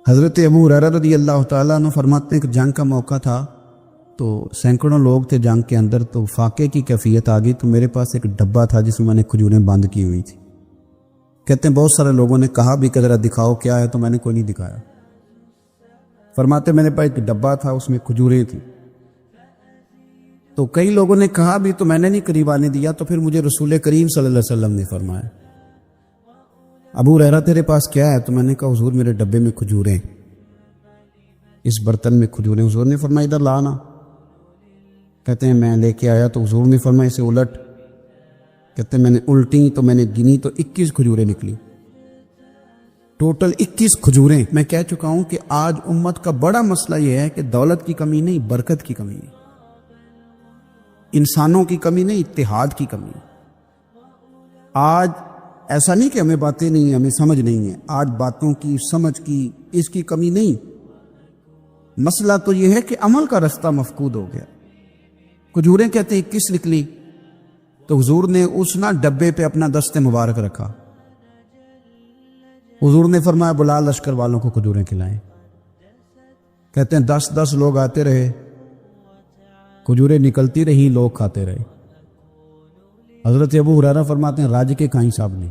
حضرت ابو ہریرہ رضی اللہ تعالیٰ عنہ فرماتے ہیں کہ جنگ کا موقع تھا تو سینکڑوں لوگ تھے جنگ کے اندر، تو فاقے کی کیفیت آ گئی، تو میرے پاس ایک ڈبہ تھا جس میں میں نے کھجوریں بند کی ہوئی تھی۔ کہتے ہیں بہت سارے لوگوں نے کہا بھی کہ ذرا دکھاؤ کیا ہے، تو میں نے کوئی نہیں دکھایا۔ فرماتے میرے پاس ایک ڈبہ تھا، اس میں کھجوریں تھیں، تو کئی لوگوں نے کہا بھی تو میں نے نہیں قریب آنے دیا، تو پھر مجھے رسول کریم صلی اللہ علیہ وسلم نے فرمایا ابو ہریرہ تیرے پاس کیا ہے؟ تو میں نے کہا حضور میرے ڈبے میں کھجوریں، اس برتن میں کھجوریں۔ حضور نے فرمایا ادھر لانا۔ کہتے ہیں میں لے کے آیا تو حضور نے فرمایا اسے الٹ۔ کہتے ہیں میں نے الٹی تو میں نے گنی تو 21 کھجوریں نکلی، ٹوٹل 21 کھجوریں۔ میں کہہ چکا ہوں کہ آج امت کا بڑا مسئلہ یہ ہے کہ دولت کی کمی نہیں، برکت کی کمی ہے، انسانوں کی کمی نہیں، اتحاد کی کمی ہے۔ آج ایسا نہیں کہ ہمیں باتیں نہیں ہیں، ہمیں سمجھ نہیں ہے، آج باتوں کی سمجھ کی اس کی کمی نہیں، مسئلہ تو یہ ہے کہ عمل کا رستہ مفقود ہو گیا۔ کھجوریں کہتے ہیں 21 نکلی، تو حضور نے اس ڈبے پہ اپنا دست مبارک رکھا۔ حضور نے فرمایا بلا لشکر والوں کو کھجوریں کھلائیں۔ کہتے ہیں 10 لوگ آتے رہے، کھجوریں نکلتی رہی، لوگ کھاتے رہے۔ حضرت ابو ہریرہ فرماتے ہیں راج کے کھائیں صاحب نے،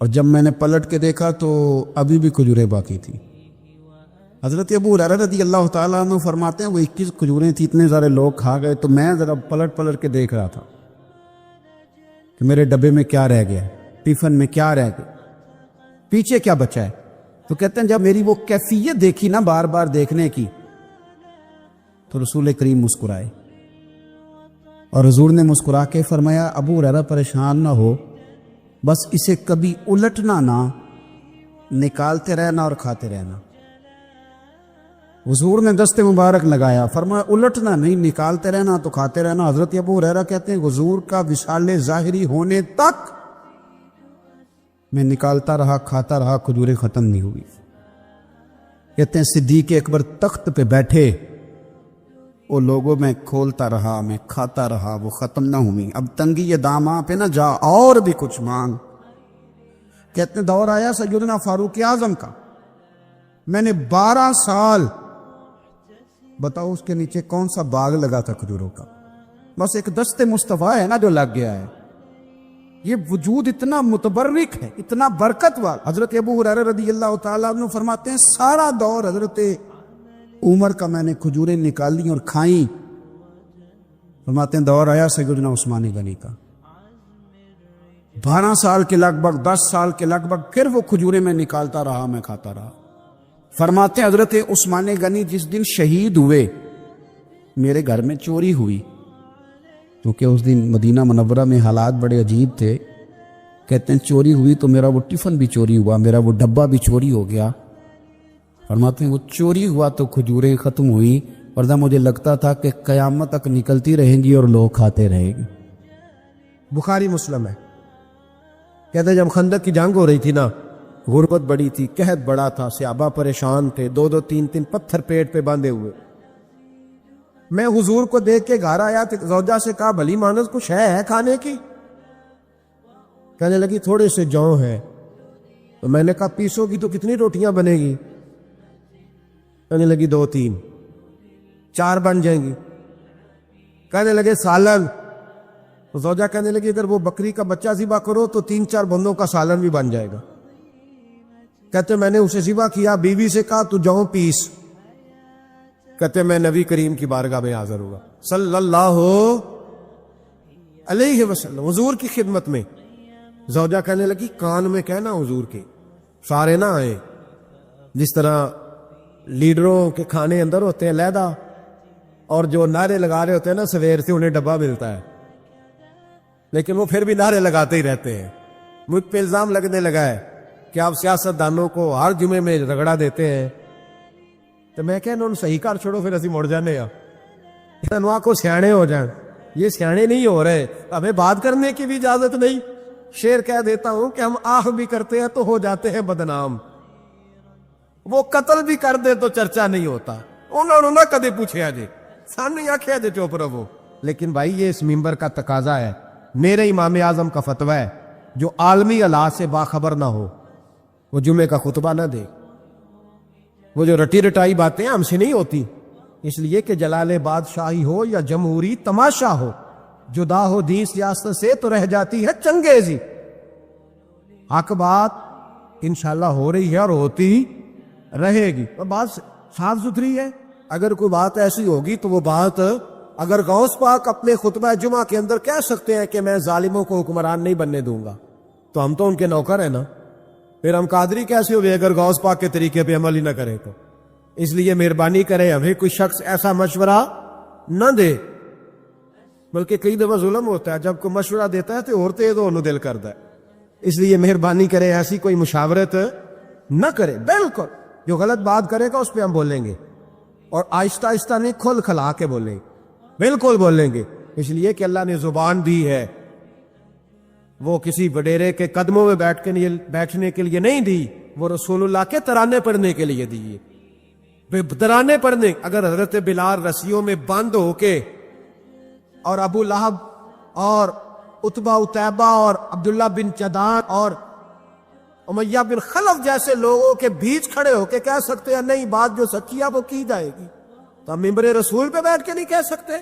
اور جب میں نے پلٹ کے دیکھا تو ابھی بھی کھجوریں باقی تھی۔ حضرت ابو ہریرہ رضی اللہ تعالیٰ عنہ فرماتے ہیں وہ 21 کھجوریں تھی، اتنے سارے لوگ کھا گئے، تو میں ذرا پلٹ کے دیکھ رہا تھا کہ میرے ڈبے میں کیا رہ گیا، ٹفن میں کیا رہ گیا، پیچھے کیا بچا ہے۔ تو کہتے ہیں جب میری وہ کیفیت دیکھی نا بار بار دیکھنے کی، تو رسول کریم مسکرائے، اور حضور نے مسکرا کے فرمایا ابو ہریرہ پریشان نہ ہو، بس اسے کبھی الٹنا نہ، نکالتے رہنا اور کھاتے رہنا۔ حضور نے دست مبارک لگایا، فرمایا الٹنا نہیں، نکالتے رہنا تو کھاتے رہنا۔ حضرت ابو ہریرہ کہتے ہیں حضور کا وصال ظاہری ہونے تک میں نکالتا رہا، کھاتا رہا، کھجوریں ختم نہیں ہوئی۔ کہتے ہیں صدیق اکبر تخت پہ بیٹھے، وہ لوگوں میں کھولتا رہا، میں کھاتا رہا، وہ ختم نہ ہوئی۔ اب تنگی یہ داماں پہ نہ جا، اور بھی کچھ مانگ۔ کہتے ہیں دور آیا سیدنا فاروق اعظم کا، میں نے 12 سال، بتاؤ اس کے نیچے کون سا باغ لگا تھا کھجوروں کا، بس ایک دست مصطفیٰ ہے نا جو لگ گیا ہے۔ یہ وجود اتنا متبرک ہے، اتنا برکت والا۔ حضرت ابو ہریرہ رضی اللہ تعالیٰ عنہ فرماتے ہیں سارا دور حضرت عمر کا میں نے کھجوریں نکالی اور کھائیں۔ فرماتے ہیں دور آیا سیدنا عثمان غنی کا، 12 سال کے لگ بھگ، 10 سال کے لگ بھگ، پھر وہ کھجوریں میں نکالتا رہا، میں کھاتا رہا۔ فرماتے ہیں حضرت عثمان غنی جس دن شہید ہوئے، میرے گھر میں چوری ہوئی، کیونکہ اس دن مدینہ منورہ میں حالات بڑے عجیب تھے۔ کہتے ہیں چوری ہوئی تو میرا وہ ٹفن بھی چوری ہوا، میرا وہ ڈبہ بھی چوری ہو گیا۔ فرماتے ہیں وہ چوری ہوا تو کھجوریں ختم ہوئی، ورنہ مجھے لگتا تھا کہ قیامت تک نکلتی رہیں گی اور لوگ کھاتے رہیں گے۔ بخاری مسلم ہے۔ کہتے ہیں جب خندق کی جنگ ہو رہی تھی نا، غربت بڑی تھی، قحط بڑا تھا، صحابہ پریشان تھے، 2 3 پتھر پیٹ پہ باندھے ہوئے۔ میں حضور کو دیکھ کے گھر آیا تو زوجہ سے کہا بھلی مانس کچھ ہے کھانے کی؟ کہنے لگی تھوڑے سے جوں ہے۔ تو میں نے کہا پیسو گی تو کتنی روٹیاں بنے گی؟ کہنے لگی 2 3 4 بن جائیں گی۔ کہنے لگے سالن۔ تو زوجہ کہنے لگی اگر وہ بکری کا بچہ ذبح کرو تو 3 4 بندوں کا سالن بھی بن جائے گا۔ کہتے میں نے اسے ذبح کیا، بیوی سے کہا تو جاؤ پیس۔ کہتے میں نبی کریم کی بارگاہ میں حاضر ہوا صلی اللہ علیہ وسلم، حضور کی خدمت میں۔ زوجہ کہنے لگی کان میں کہنا حضور کے، سارے نہ آئے، جس طرح لیڈروں کے کھانے اندر ہوتے ہیں علیحدہ، اور جو نعرے لگا رہے ہوتے ہیں نا سویر سے انہیں ڈبہ ملتا ہے، لیکن وہ پھر بھی نعرے لگاتے ہی رہتے ہیں۔ مجھ پہ الزام لگنے لگا ہے کہ آپ سیاست دانوں کو ہر جمعے میں رگڑا دیتے ہیں۔ تو میں کہنا انہوں صحیح کر چھوڑو، پھر اسی مڑ جانے انواع کو سیانے ہو جائیں۔ یہ سیانے نہیں ہو رہے، ہمیں بات کرنے کی بھی اجازت نہیں۔ شعر کہہ دیتا ہوں کہ ہم آہ بھی کرتے ہیں تو ہو جاتے ہیں بدنام، وہ قتل بھی کر دے تو چرچا نہیں ہوتا۔ انہوں نے کدے پوچھے جی، سامنے آخیا جی چپ رہو۔ لیکن بھائی یہ اس ممبر کا تقاضا ہے، میرے امام اعظم کا فتویٰ ہے، جو عالمی حالات سے باخبر نہ ہو وہ جمعے کا خطبہ نہ دے۔ وہ جو رٹی رٹائی باتیں ہم سے نہیں ہوتی، اس لیے کہ جلال بادشاہی ہو یا جمہوری تماشا ہو، جدا ہو دین سیاست سے تو رہ جاتی ہے چنگیزی۔ حق بات انشاءاللہ ہو رہی ہے اور ہوتی رہے گی، اور بات صاف ستھری ہے۔ اگر کوئی بات ایسی ہوگی تو وہ بات اگر غوث پاک اپنے خطبہ جمعہ کے اندر کہہ سکتے ہیں کہ میں ظالموں کو حکمران نہیں بننے دوں گا، تو ہم تو ان کے نوکر ہیں نا، پھر ہم قادری کیسے ہوئے اگر غوث پاک کے طریقے پہ عمل ہی نہ کرے تو؟ اس لیے مہربانی کرے ہمیں کوئی شخص ایسا مشورہ نہ دے، بلکہ کئی دفعہ ظلم ہوتا ہے، جب کوئی مشورہ دیتا ہے تو اور تیز ہونے دل کرتا ہے، اس لیے مہربانی کرے ایسی کوئی مشاورت نہ کرے۔ بالکل جو غلط بات کرے گا اس پہ ہم بولیں گے، اور آہستہ آہستہ نہیں، کھل کھلا کے بولیں گے، بالکل بولیں گے، اس لیے کہ اللہ نے زبان دی ہے، وہ کسی وڈیرے کے قدموں میں بیٹھنے کے لیے نہیں دی، وہ رسول اللہ کے ترانے پڑھنے کے لیے دی۔ ترانے پڑھنے، اگر حضرت بلال رسیوں میں بند ہو کے اور ابو لہب اور عتبہ اتیبہ اور عبداللہ بن جدعان اور امیہ بن خلف جیسے لوگوں کے بیچ کھڑے ہو کے کہہ سکتے ہیں نہیں بات جو سچی ہے وہ کی جائے گی، تو ہم ممبر رسول پہ بیٹھ کے نہیں کہہ سکتے؟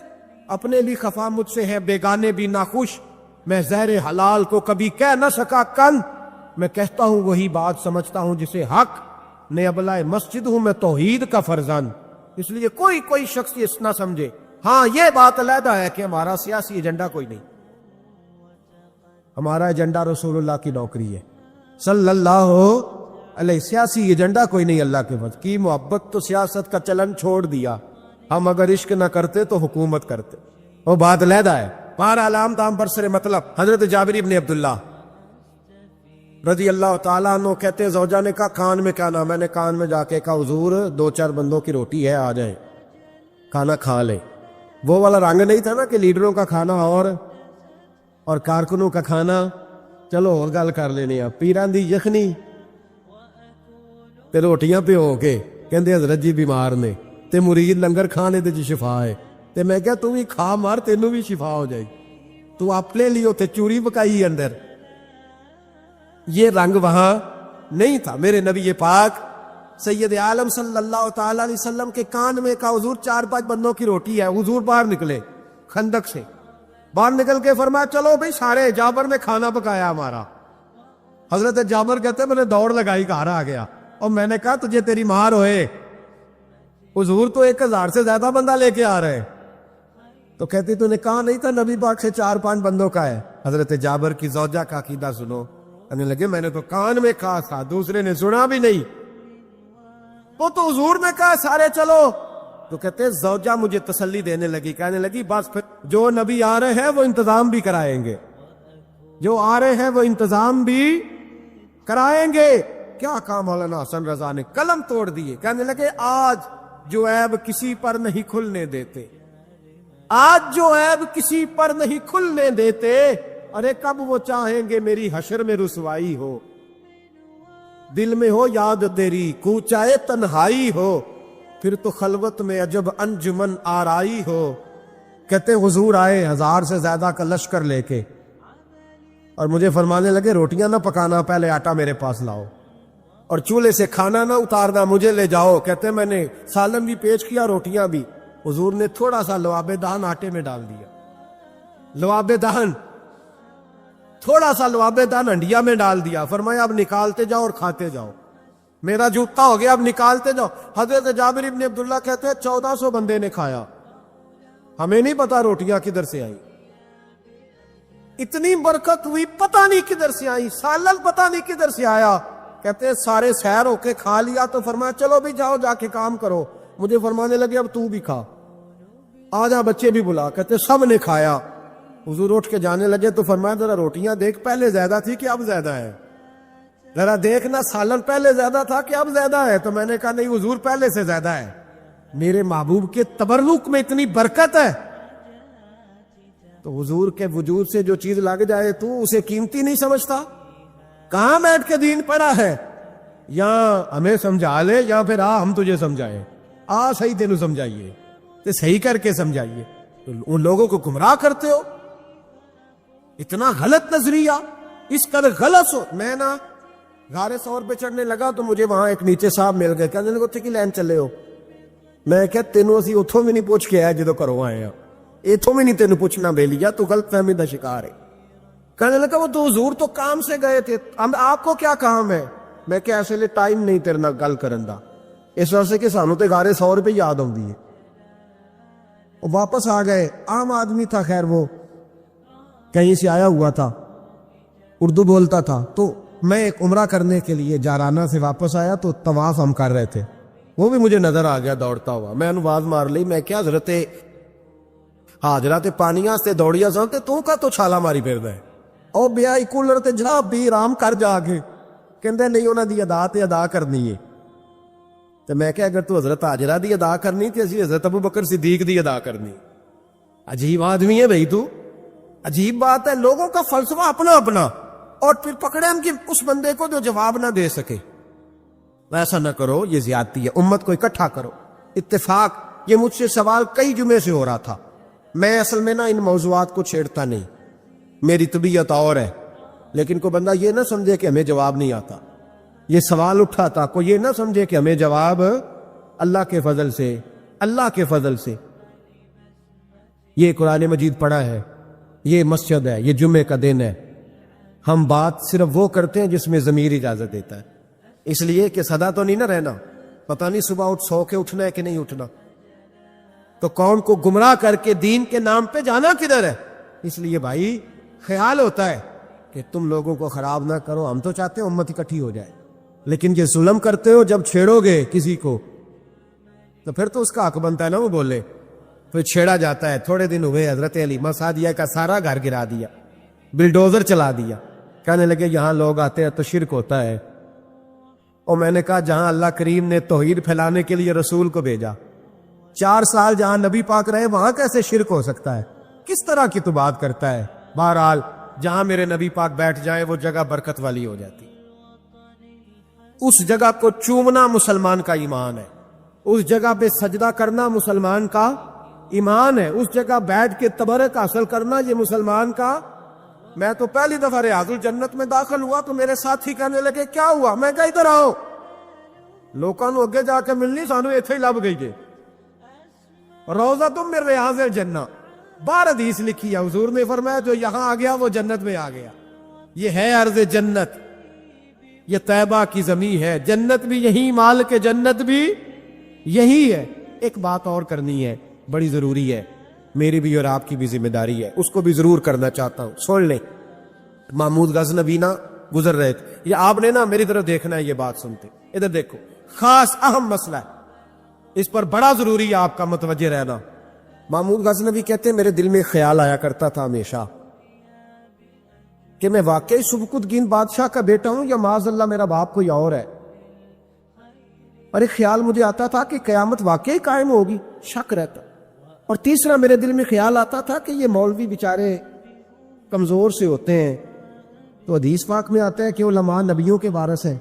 اپنے لیے خفا مجھ سے ہے بیگانے بھی ناخوش، میں زہر حلال کو کبھی کہہ نہ سکا کن، میں کہتا ہوں وہی بات سمجھتا ہوں جسے حق نے ابلا مسجد ہوں میں توحید کا فرزند۔ اس لیے کوئی شخص یہ نہ سمجھے، ہاں یہ بات علیحدہ ہے کہ ہمارا سیاسی ایجنڈا کوئی نہیں، ہمارا ایجنڈا رسول اللہ کی نوکری ہے صلی اللہ علیہ، سیاسی ایجنڈا کوئی نہیں۔ اللہ کے فضل کی محبت تو سیاست کا چلن چھوڑ دیا، ہم اگر عشق نہ کرتے تو حکومت کرتے، وہ بات علیحدہ ہے۔ پارا علام تام برسر مطلب حضرت جابر ابن عبداللہ رضی اللہ تعالیٰ عنہ کہتے زوجہ نے کہا کان میں کھانا، میں نے کان میں جا کے کہا حضور 2-4 بندوں کی روٹی ہے، آ جائیں کھانا کھا لیں۔ وہ والا رنگ نہیں تھا نا کہ لیڈروں کا کھانا اور کارکنوں کا کھانا چلو اور گل کر لینی ہے، پیران دی یخنی تے روٹیاں پہ ہو کے کہندے حضرت جی بیمار نے تے مرید لنگر کھانے دے جی شفا ہے، تے میں کہا تم ہی کھا مار تینوں بھی شفا ہو جائے گی، تو اپنے لیے تے چوری پکائی اندر، یہ رنگ وہاں نہیں تھا۔ میرے نبی پاک سید عالم صلی اللہ تعالی علیہ وسلم کے کان میں کہا حضور 4-5 بندوں کی روٹی ہے، حضور باہر نکلے خندق سے، باہر نکل کے فرمایا چلو بھئی سارے، جابر نے کھانا پکایا ہمارا۔ حضرت جابر کہتے میں نے دوڑ لگائی گھر آ گیا، اور میں نے کہا تجھے تیری مار ہوئے، حضور تو 1000 سے زیادہ بندہ لے کے آ رہے، تو کہتی تو نے کہا نہیں تھا نبی پاک سے 4-5 بندوں کا ہے۔ حضرت جابر کی زوجہ کا عقیدہ سنو، کہنے لگے میں نے تو کان میں کہا تھا، دوسرے نے سنا بھی نہیں، وہ تو حضور نے کہا سارے چلو، تو کہتے زوجہ مجھے تسلی دینے لگی، کہنے لگی بس پھر جو نبی آ رہے ہیں وہ انتظام بھی کرائیں گے، جو آ رہے ہیں وہ انتظام بھی کرائیں گے۔ کیا کہا مولانا حسن رضا نے، قلم توڑ دیے، کہنے لگے آج جو عیب کسی پر نہیں کھلنے دیتے، آج جو عیب کسی پر نہیں کھلنے دیتے، ارے کب وہ چاہیں گے میری حشر میں رسوائی ہو، دل میں ہو یاد تیری کوچائے تنہائی ہو، پھر تو خلوت میں عجب انجمن آرائی ہو۔ کہتے حضور آئے 1000 سے زیادہ کا لشکر لے کے، اور مجھے فرمانے لگے روٹیاں نہ پکانا، پہلے آٹا میرے پاس لاؤ، اور چولہے سے کھانا نہ اتارنا، مجھے لے جاؤ۔ کہتے میں نے سالن بھی پیش کیا، روٹیاں بھی، حضور نے تھوڑا سا لواب دہن آٹے میں ڈال دیا، لواب دہن، تھوڑا سا لواب دہن ہنڈیا میں ڈال دیا، فرمایا اب نکالتے جاؤ اور کھاتے جاؤ، میرا جوتا ہو گیا اب نکالتے جاؤ۔ حضرت جابر ابن عبداللہ کہتے ہیں 1400 بندے نے کھایا، ہمیں نہیں پتا روٹیاں کدھر سے آئی، اتنی برکت ہوئی پتہ نہیں کدھر سے آئی، سالن پتہ نہیں کدھر سے آیا۔ کہتے ہیں سارے سیر ہو کے کھا لیا، تو فرمایا چلو بھی جاؤ جا کے کام کرو، مجھے فرمانے لگے اب تو بھی کھا، آجا بچے بھی بلا۔ کہتے سب نے کھایا، حضور اٹھ کے جانے لگے تو فرمایا ذرا روٹیاں دیکھ، پہلے زیادہ تھی کہ اب زیادہ ہے، ذرا دیکھنا سالن پہلے زیادہ تھا کہ اب زیادہ ہے، تو میں نے کہا نہیں حضور پہلے سے زیادہ ہے، میرے محبوب کے تبرک میں اتنی برکت ہے۔ تو حضور کے وجود سے جو چیز لگ جائے تو اسے قیمتی نہیں سمجھتا؟ کہاں بیٹھ کے دین پڑھا ہے؟ یا ہمیں سمجھا لے یا پھر ہم تجھے سمجھائیں، صحیح تینوں سمجھائیے تو صحیح کر کے سمجھائیے، تو ان لوگوں کو گمراہ کرتے ہو، اتنا غلط نظریہ، اس قدر غلط ہو۔ میں نا غار ثور پہ چڑھنے لگا تو مجھے وہاں ایک نیچے صاحب مل گئے, کہنے لگے اتنے کی لین چلے ہو؟ میں کہ تینوں اسی اتوں بھی نہیں پوچھ کے آیا جدو کرو آئے ہیں, اتوں بھی نہیں تینوں پوچھنا بے لیا, تو غلط فہمی کا شکار ہے. کہنے لگا وہ تو حضور تو کام سے گئے تھے, آپ کو کیا کام ہے؟ میں کہ ایسے لیے ٹائم نہیں تیرے نال گل کرن دا, اس وجہ سے کہ سانو تے غار ثور پہ یاد آتی ہے. وہ واپس آ گئے, عام آدمی تھا, خیر وہ کہیں سے آیا ہوا تھا, اردو بولتا تھا. تو میں ایک عمرہ کرنے کے لیے جارانہ سے واپس آیا تو طواف ہم کر رہے تھے, وہ بھی مجھے نظر آ گیا دوڑتا ہوا. میں آواز مار لی, میں کیا حضرت حاجرہ تے پانی واسطے دوڑیا سن تے تو کا تو چھالا ماری پھردا ہے, او بیا کولر تے جا بھی آرام کر جا کے. کہندے نہیں انہاں دی ادا تے ادا کرنی ہے. تو میں کہ اگر تو حضرت حاجرہ دی ادا کرنی تے اسی حضرت ابو بکر صدیق دی ادا کرنی. عجیب آدمی ہے بھائی تو, عجیب بات ہے, لوگوں کا فلسفہ اپنا اپنا, اور پھر پکڑے ہم کہ اس بندے کو جو جواب نہ دے سکے. ایسا نہ کرو, یہ زیادتی ہے, امت کو اکٹھا کرو. اتفاق یہ مجھ سے سوال کئی جمعے سے ہو رہا تھا. میں اصل میں نا ان موضوعات کو چھیڑتا نہیں, میری طبیعت اور ہے, لیکن کوئی بندہ یہ نہ سمجھے کہ ہمیں جواب نہیں آتا. یہ سوال اٹھا تھا, کوئی یہ نہ سمجھے کہ ہمیں جواب اللہ کے فضل سے, اللہ کے فضل سے. یہ قرآن مجید پڑھا ہے, یہ مسجد ہے, یہ جمعے کا دن ہے. ہم بات صرف وہ کرتے ہیں جس میں ضمیر اجازت دیتا ہے, اس لیے کہ سدا تو نہیں نہ رہنا, پتہ نہیں صبح اٹھ سو کے اٹھنا ہے کہ نہیں اٹھنا, تو قوم کو گمراہ کر کے دین کے نام پہ جانا کدھر ہے. اس لیے بھائی خیال ہوتا ہے کہ تم لوگوں کو خراب نہ کرو, ہم تو چاہتے ہیں امت اکٹھی ہو جائے, لیکن یہ ظلم کرتے ہو جب چھیڑو گے کسی کو تو پھر تو اس کا حق بنتا ہے نا وہ بولے. پھر چھیڑا جاتا ہے. تھوڑے دن ہوئے حضرت علیمہ سعدیہ کا سارا گھر گرا دیا, بلڈوزر چلا دیا, کہنے لگے یہاں لوگ آتے ہیں تو شرک ہوتا ہے. اور میں نے کہا جہاں اللہ کریم نے توحید پھیلانے کے لیے رسول کو بھیجا, 4 سال جہاں نبی پاک رہے, وہاں کیسے شرک ہو سکتا ہے؟ کس طرح کی تو بات کرتا ہے. بہرحال جہاں میرے نبی پاک بیٹھ جائیں وہ جگہ برکت والی ہو جاتی. اس جگہ کو چومنا مسلمان کا ایمان ہے, اس جگہ پہ سجدہ کرنا مسلمان کا ایمان ہے, اس جگہ بیٹھ کے تبرک حاصل کرنا یہ مسلمان کا. میں تو پہلی دفعہ ریاض الجنت میں داخل ہوا تو میرے ساتھی کہنے لگے کیا ہوا؟ میں کہا ادھر آؤ, لوکاں نو اگے جا کے ملنی, سانو ایتھے ہی لب گئی جے. روزہ تم من ریاض الجنہ, 12 حدیث لکھی ہے, حضور نے فرمایا جو یہاں آ گیا وہ جنت میں آ گیا. یہ ہے ارض جنت, یہ طیبہ کی زمین ہے, جنت بھی یہی, مال کے جنت بھی یہی ہے. ایک بات اور کرنی ہے, بڑی ضروری ہے, میری بھی اور آپ کی بھی ذمہ داری ہے, اس کو بھی ضرور کرنا چاہتا ہوں. سن لیں, محمود غزنوی نا گزر رہے تھے, یہ آپ نے نا میری طرف دیکھنا ہے, یہ بات سنتے ادھر دیکھو, خاص اہم مسئلہ ہے, اس پر بڑا ضروری ہے آپ کا متوجہ رہنا. محمود غزنوی کہتے ہیں میرے دل میں خیال آیا کرتا تھا ہمیشہ کہ میں واقعی سبکتگین بادشاہ کا بیٹا ہوں یا معاذ اللہ میرا باپ کوئی اور ہے. اور ایک خیال مجھے آتا تھا کہ قیامت واقعی قائم ہوگی, شک رہتا. اور تیسرا میرے دل میں خیال آتا تھا کہ یہ مولوی بیچارے کمزور سے ہوتے ہیں, تو حدیث پاک میں آتا ہے کہ علماء نبیوں کے وارث ہیں,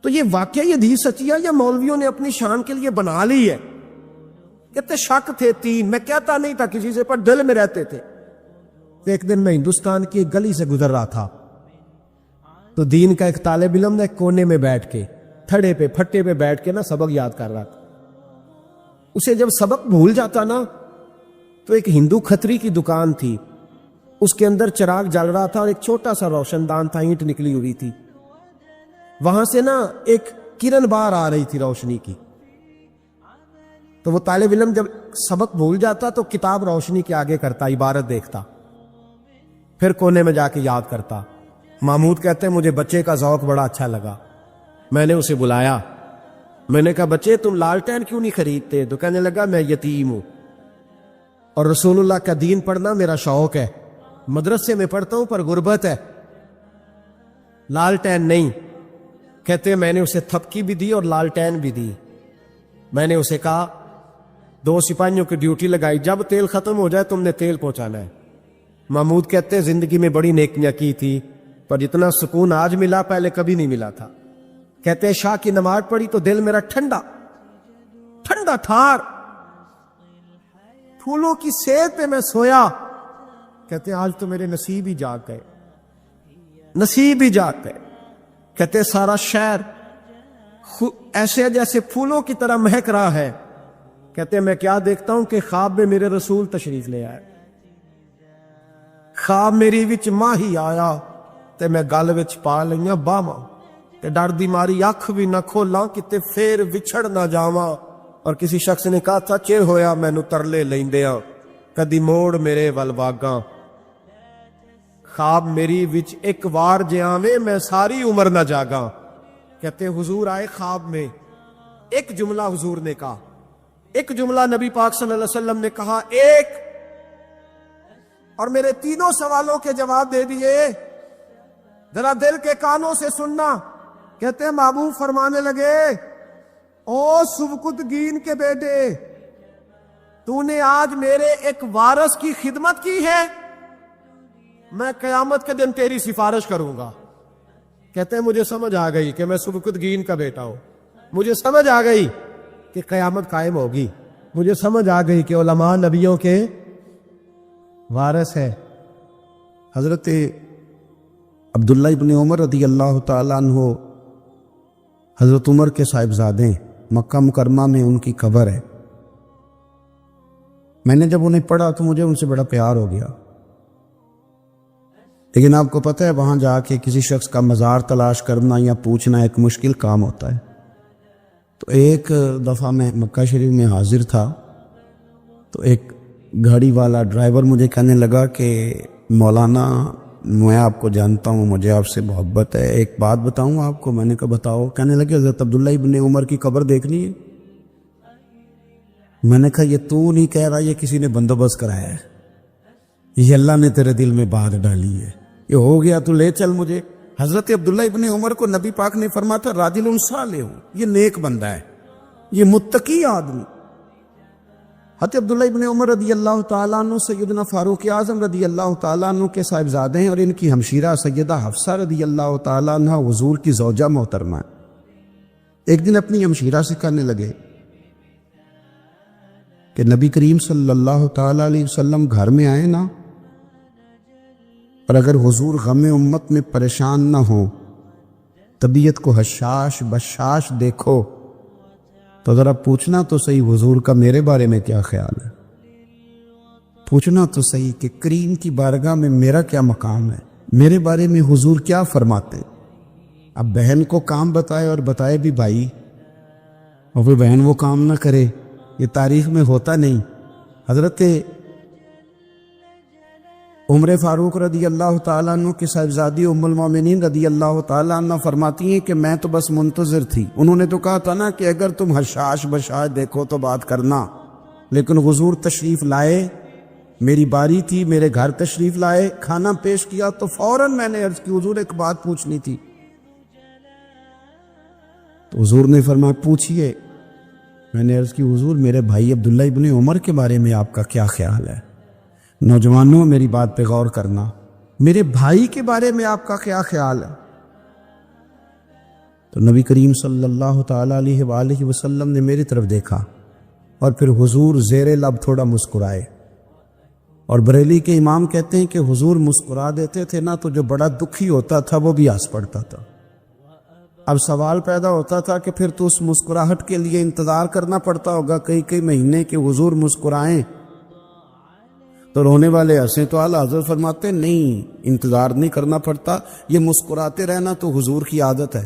تو یہ واقعی حدیث سچی ہے یا مولویوں نے اپنی شان کے لیے بنا لی ہے؟ کہتے شک تھے 3, میں کہتا نہیں تھا کسی سے, پر دل میں رہتے تھے. ایک دن میں ہندوستان کی ایک گلی سے گزر رہا تھا, تو دین کا ایک طالب علم نے کونے میں بیٹھ کے, تھڑے پہ پھٹے پہ بیٹھ کے نا سبق یاد کر رہا تھا. اسے جب سبق بھول جاتا نا تو ایک ہندو کھتری کی دکان تھی, اس کے اندر چراغ جل رہا تھا اور ایک چھوٹا سا روشن دان تھا, اینٹ نکلی ہوئی تھی, وہاں سے نا ایک کرن باہر آ رہی تھی روشنی کی. تو وہ طالب علم جب سبق بھول جاتا تو کتاب روشنی کے آگے کرتا, عبارت دیکھتا, پھر کونے میں جا کے یاد کرتا. محمود کہتے ہیں مجھے بچے کا ذوق بڑا اچھا لگا, میں نے اسے بلایا, میں نے کہا بچے تم لالٹین کیوں نہیں خریدتے؟ تو کہنے لگا میں یتیم ہوں اور رسول اللہ کا دین پڑھنا میرا شوق ہے, مدرسے میں پڑھتا ہوں پر غربت ہے, لالٹین نہیں. کہتے میں نے اسے تھپکی بھی دی اور لالٹین بھی دی. میں نے اسے کہا 2 سپاہیوں کی ڈیوٹی لگائی, جب تیل ختم ہو جائے تم نے تیل پہنچانا ہے. محمود کہتے زندگی میں بڑی نیکیاں کی تھی پر جتنا سکون آج ملا پہلے کبھی نہیں ملا تھا. کہتے شاہ کی نماز پڑھی تو دل میرا ٹھنڈا ٹھنڈا ٹھار, پھولوں کی سیت پہ میں سویا. کہتے آج تو میرے نصیب ہی جاگ گئے, نصیب ہی جاگ گئے. کہتے سارا شہر ایسے جیسے پھولوں کی طرح مہک رہا ہے. کہتے میں کیا دیکھتا ہوں کہ خواب میں میرے رسول تشریف لے آئے. خواب میری وچ ماہی آیا تے میں گل وچ پا لئیاں باواں تے ڈر دی ماری اکھ بھی نہ کھولاں کتے پھر وچھڑ نہ جاواں. اور کسی شخص نے کہا تھا چر ہویا مینوں ترلے لیندیاں کدی موڑ میرے ول واگاں. خواب میری وچ ایک وار جے آویں میں ساری عمر نہ جاگاں. کہتے حضور آئے خواب میں, ایک جملہ حضور نے کہا, ایک جملہ نبی پاک صلی اللہ علیہ وسلم نے کہا, ایک, اور میرے تینوں سوالوں کے جواب دے دیے. ذرا دل کے کانوں سے سننا. کہتے ہیں محبوب فرمانے لگے, او سبکتگین کے بیٹے, تو نے آج میرے ایک وارث کی خدمت کی ہے, میں قیامت کے دن تیری سفارش کروں گا. کہتے ہیں مجھے سمجھ آ گئی کہ میں سبکتگین کا بیٹا ہوں, مجھے سمجھ آ گئی کہ قیامت قائم ہوگی, مجھے سمجھ آ گئی کہ علماء نبیوں کے وارث ہے. حضرت عبداللہ ابن عمر رضی اللہ تعالیٰ عنہ حضرت عمر کے صاحبزادے, مکہ مکرمہ میں ان کی قبر ہے. میں نے جب انہیں پڑھا تو مجھے ان سے بڑا پیار ہو گیا. لیکن آپ کو پتہ ہے وہاں جا کے کسی شخص کا مزار تلاش کرنا یا پوچھنا ایک مشکل کام ہوتا ہے. تو ایک دفعہ میں مکہ شریف میں حاضر تھا تو ایک گاڑی والا ڈرائیور مجھے کہنے لگا کہ مولانا میں آپ کو جانتا ہوں, مجھے آپ سے محبت ہے, ایک بات بتاؤں آپ کو. میں نے کہا بتاؤ. کہنے لگے حضرت عبداللہ ابن عمر کی قبر دیکھنی ہے. میں نے کہا یہ تو نہیں کہہ رہا, یہ کسی نے بندوبست کرایا ہے, یہ اللہ نے تیرے دل میں بات ڈالی ہے, یہ ہو گیا تو لے چل مجھے. حضرت عبداللہ ابن عمر کو نبی پاک نے فرمایا تھا راجل صالح ہوں, یہ نیک بندہ ہے, یہ متقی آدمی. حضرت عبداللہ ابن عمر رضی اللہ تعالیٰ عنہ سیدنا فاروق اعظم رضی اللہ تعالیٰ عنہ کے صاحبزادے ہیں, اور ان کی ہمشیرہ سیدہ حفصہ رضی اللہ تعالیٰ عنہ حضور کی زوجہ محترمہ. ایک دن اپنی ہمشیرہ سے کہنے لگے کہ نبی کریم صلی اللہ تعالیٰ علیہ وسلم گھر میں آئے نا, اور اگر حضور غم امت میں پریشان نہ ہو, طبیعت کو حشاش بشاش دیکھو, تو ذرا پوچھنا تو صحیح حضور کا میرے بارے میں کیا خیال ہے, پوچھنا تو صحیح کہ کریم کی بارگاہ میں میرا کیا مقام ہے, میرے بارے میں حضور کیا فرماتے. اب بہن کو کام بتائے اور بتائے بھی بھائی, اور پھر بہن وہ کام نہ کرے, یہ تاریخ میں ہوتا نہیں. حضرت عمر فاروق رضی اللہ تعالیٰ عنہ کی صاحبزادی ام المومنین رضی اللہ تعالیٰ عنہ فرماتی ہیں کہ میں تو بس منتظر تھی. انہوں نے تو کہا تھا نا کہ اگر تم حشاش بشاش دیکھو تو بات کرنا, لیکن حضور تشریف لائے, میری باری تھی, میرے گھر تشریف لائے, کھانا پیش کیا تو فوراً میں نے عرض کی حضور ایک بات پوچھنی تھی. تو حضور نے فرمایا پوچھئے. میں نے عرض کی حضور میرے بھائی عبداللہ ابن عمر کے بارے میں آپ کا کیا خیال ہے؟ نوجوانوں میری بات پہ غور کرنا, میرے بھائی کے بارے میں آپ کا کیا خیال ہے؟ تو نبی کریم صلی اللہ تعالیٰ علیہ وآلہ وسلم نے میری طرف دیکھا, اور پھر حضور زیر لب تھوڑا مسکرائے. اور بریلی کے امام کہتے ہیں کہ حضور مسکرا دیتے تھے نا, تو جو بڑا دکھی ہوتا تھا وہ بھی ہنس پڑتا تھا. اب سوال پیدا ہوتا تھا کہ پھر تو اس مسکراہٹ کے لیے انتظار کرنا پڑتا ہوگا کئی مہینے کہ حضور مسکرائیں تو رونے والے ہنسیں. تو اعلیٰ حضرت فرماتے نہیں, انتظار نہیں کرنا پڑتا, یہ مسکراتے رہنا تو حضور کی عادت ہے.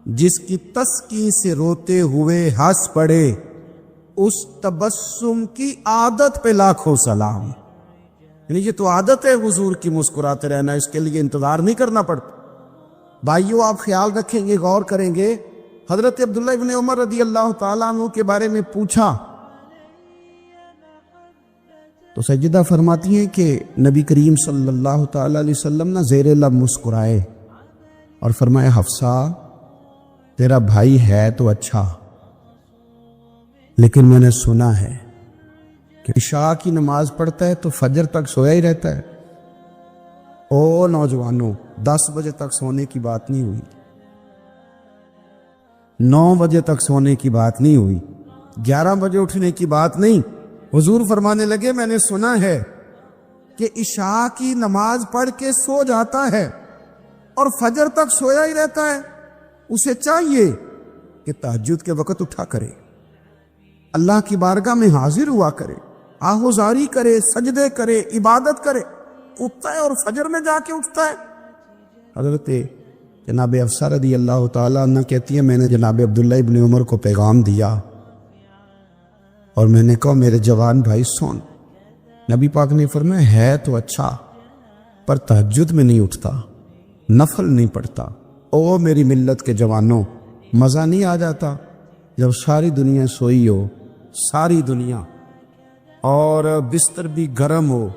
جس کی تسکین سے روتے ہوئے ہنس پڑے, اس تبسم کی عادت پہ لاکھوں سلام. یعنی یہ تو عادت ہے حضور کی مسکراتے رہنا, اس کے لیے انتظار نہیں کرنا پڑتا. بھائیو آپ خیال رکھیں گے, غور کریں گے. حضرت عبداللہ ابن عمر رضی اللہ تعالیٰ عنہ کے بارے میں پوچھا تو سیدہ فرماتی ہیں کہ نبی کریم صلی اللہ تعالیٰ علیہ وسلم نہ زیر لب مسکرائے اور فرمایا حفصہ تیرا بھائی ہے تو اچھا, لیکن میں نے سنا ہے کہ عشاء کی نماز پڑھتا ہے تو فجر تک سویا ہی رہتا ہے. او نوجوانوں, 10 بجے تک سونے کی بات نہیں ہوئی, 9 بجے تک سونے کی بات نہیں ہوئی, 11 بجے اٹھنے کی بات نہیں. حضور فرمانے لگے میں نے سنا ہے کہ عشاء کی نماز پڑھ کے سو جاتا ہے اور فجر تک سویا ہی رہتا ہے، اسے چاہیے کہ تہجد کے وقت اٹھا کرے، اللہ کی بارگاہ میں حاضر ہوا کرے، آہوزاری کرے، سجدے کرے، عبادت کرے، اٹھتا ہے اور فجر میں جا کے اٹھتا ہے۔ حضرت جناب حفصہ رضی اللہ تعالیٰ عنہ کہتی ہے، میں نے جناب عبداللہ ابن عمر کو پیغام دیا اور میں نے کہا میرے جوان بھائی سن، نبی پاک نے فرمایا ہے تو اچھا پر تہجد میں نہیں اٹھتا، نفل نہیں پڑھتا۔ او میری ملت کے جوانوں، مزہ نہیں آ جاتا جب ساری دنیا سوئی ہو، ساری دنیا، اور بستر بھی گرم ہو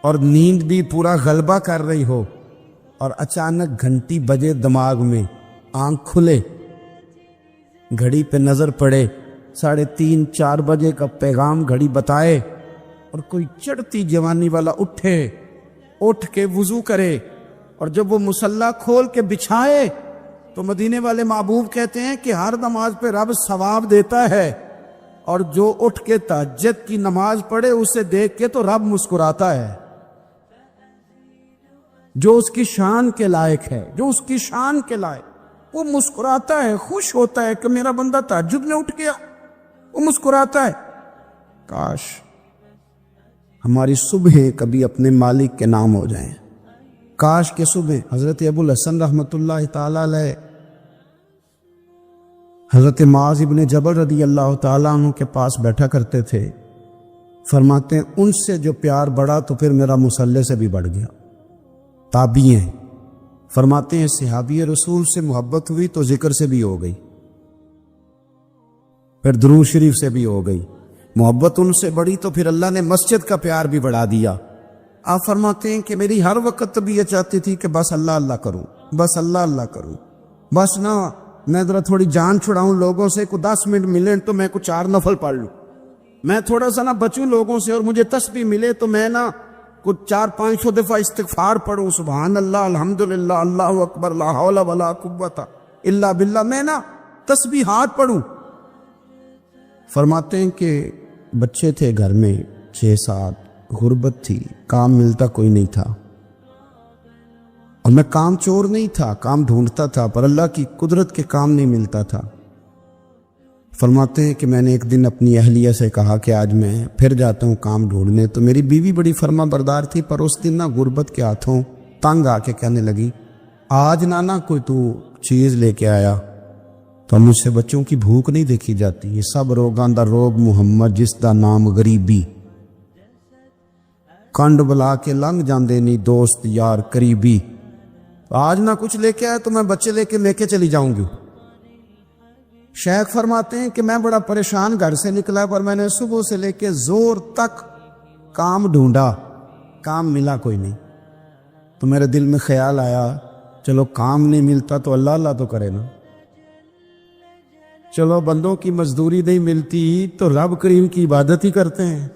اور نیند بھی پورا غلبہ کر رہی ہو، اور اچانک گھنٹی بجے دماغ میں، آنکھ کھلے، گھڑی پہ نظر پڑے، 3:30 4 بجے کا پیغام گھڑی بتائے، اور کوئی چڑھتی جوانی والا اٹھ کے وضو کرے، اور جب وہ مصلی کھول کے بچھائے تو مدینے والے محبوب کہتے ہیں کہ ہر نماز پہ رب ثواب دیتا ہے، اور جو اٹھ کے تہجد کی نماز پڑھے اسے دیکھ کے تو رب مسکراتا ہے، جو اس کی شان کے لائق ہے، جو اس کی شان کے لائق، وہ مسکراتا ہے، خوش ہوتا ہے کہ میرا بندہ تہجد میں اٹھ گیا، وہ مسکراتا ہے۔ کاش ہماری صبحیں کبھی اپنے مالک کے نام ہو جائیں، کاش کہ صبح حضرت ابو الحسن رحمۃ اللہ تعالی علیہ حضرت معاذ ابن جبل رضی اللہ تعالیٰ عنہ کے پاس بیٹھا کرتے تھے، فرماتے ہیں ان سے جو پیار بڑھا تو پھر میرا مصلی سے بھی بڑھ گیا۔ تابعی ہیں، فرماتے ہیں صحابی رسول سے محبت ہوئی تو ذکر سے بھی ہو گئی، پھر درود شریف سے بھی ہو گئی، محبت ان سے بڑھی تو پھر اللہ نے مسجد کا پیار بھی بڑھا دیا۔ آپ فرماتے ہیں کہ میری ہر وقت طبیعت چاہتی تھی کہ بس اللہ اللہ کروں، بس اللہ اللہ کروں، بس نہ میں ذرا تھوڑی جان چھڑاؤں لوگوں سے، کو 10 منٹ ملے تو میں کچھ 4 نفل پڑھ لوں، میں تھوڑا سا نہ بچوں لوگوں سے، اور مجھے تسبیح ملے تو میں نہ کچھ 400-500 دفعہ استغفار پڑھوں، سبحان اللہ، الحمدللہ، اللہ اکبر، لا حول ولا قوت الا باللہ، میں نہ تسبیحات پڑھوں۔ فرماتے ہیں کہ بچے تھے گھر میں 6-7، غربت تھی، کام ملتا کوئی نہیں تھا، اور میں کام چور نہیں تھا، کام ڈھونڈتا تھا، پر اللہ کی قدرت کے کام نہیں ملتا تھا۔ فرماتے ہیں کہ میں نے ایک دن اپنی اہلیہ سے کہا کہ آج میں پھر جاتا ہوں کام ڈھونڈنے، تو میری بیوی بڑی فرما بردار تھی، پر اس دن نہ غربت کے ہاتھوں تنگ آ کے کہنے لگی آج نانا کوئی تو چیز لے کے آیا، تو مجھ سے بچوں کی بھوک نہیں دیکھی جاتی، یہ سب روگاں دا روگ محمد جس دا نام غریبی، کنڈ بلا کے لنگ جاندے نہیں دوست یار قریبی، آج نہ کچھ لے کے آیا تو میں بچے لے کے چلی جاؤں گی۔ شیخ فرماتے ہیں کہ میں بڑا پریشان گھر سے نکلا، پر میں نے صبح سے لے کے زور تک کام ڈھونڈا، کام ملا کوئی نہیں، تو میرے دل میں خیال آیا چلو کام نہیں ملتا تو اللہ اللہ تو کرے نا، چلو بندوں کی مزدوری نہیں ملتی تو رب کریم کی عبادت ہی کرتے ہیں۔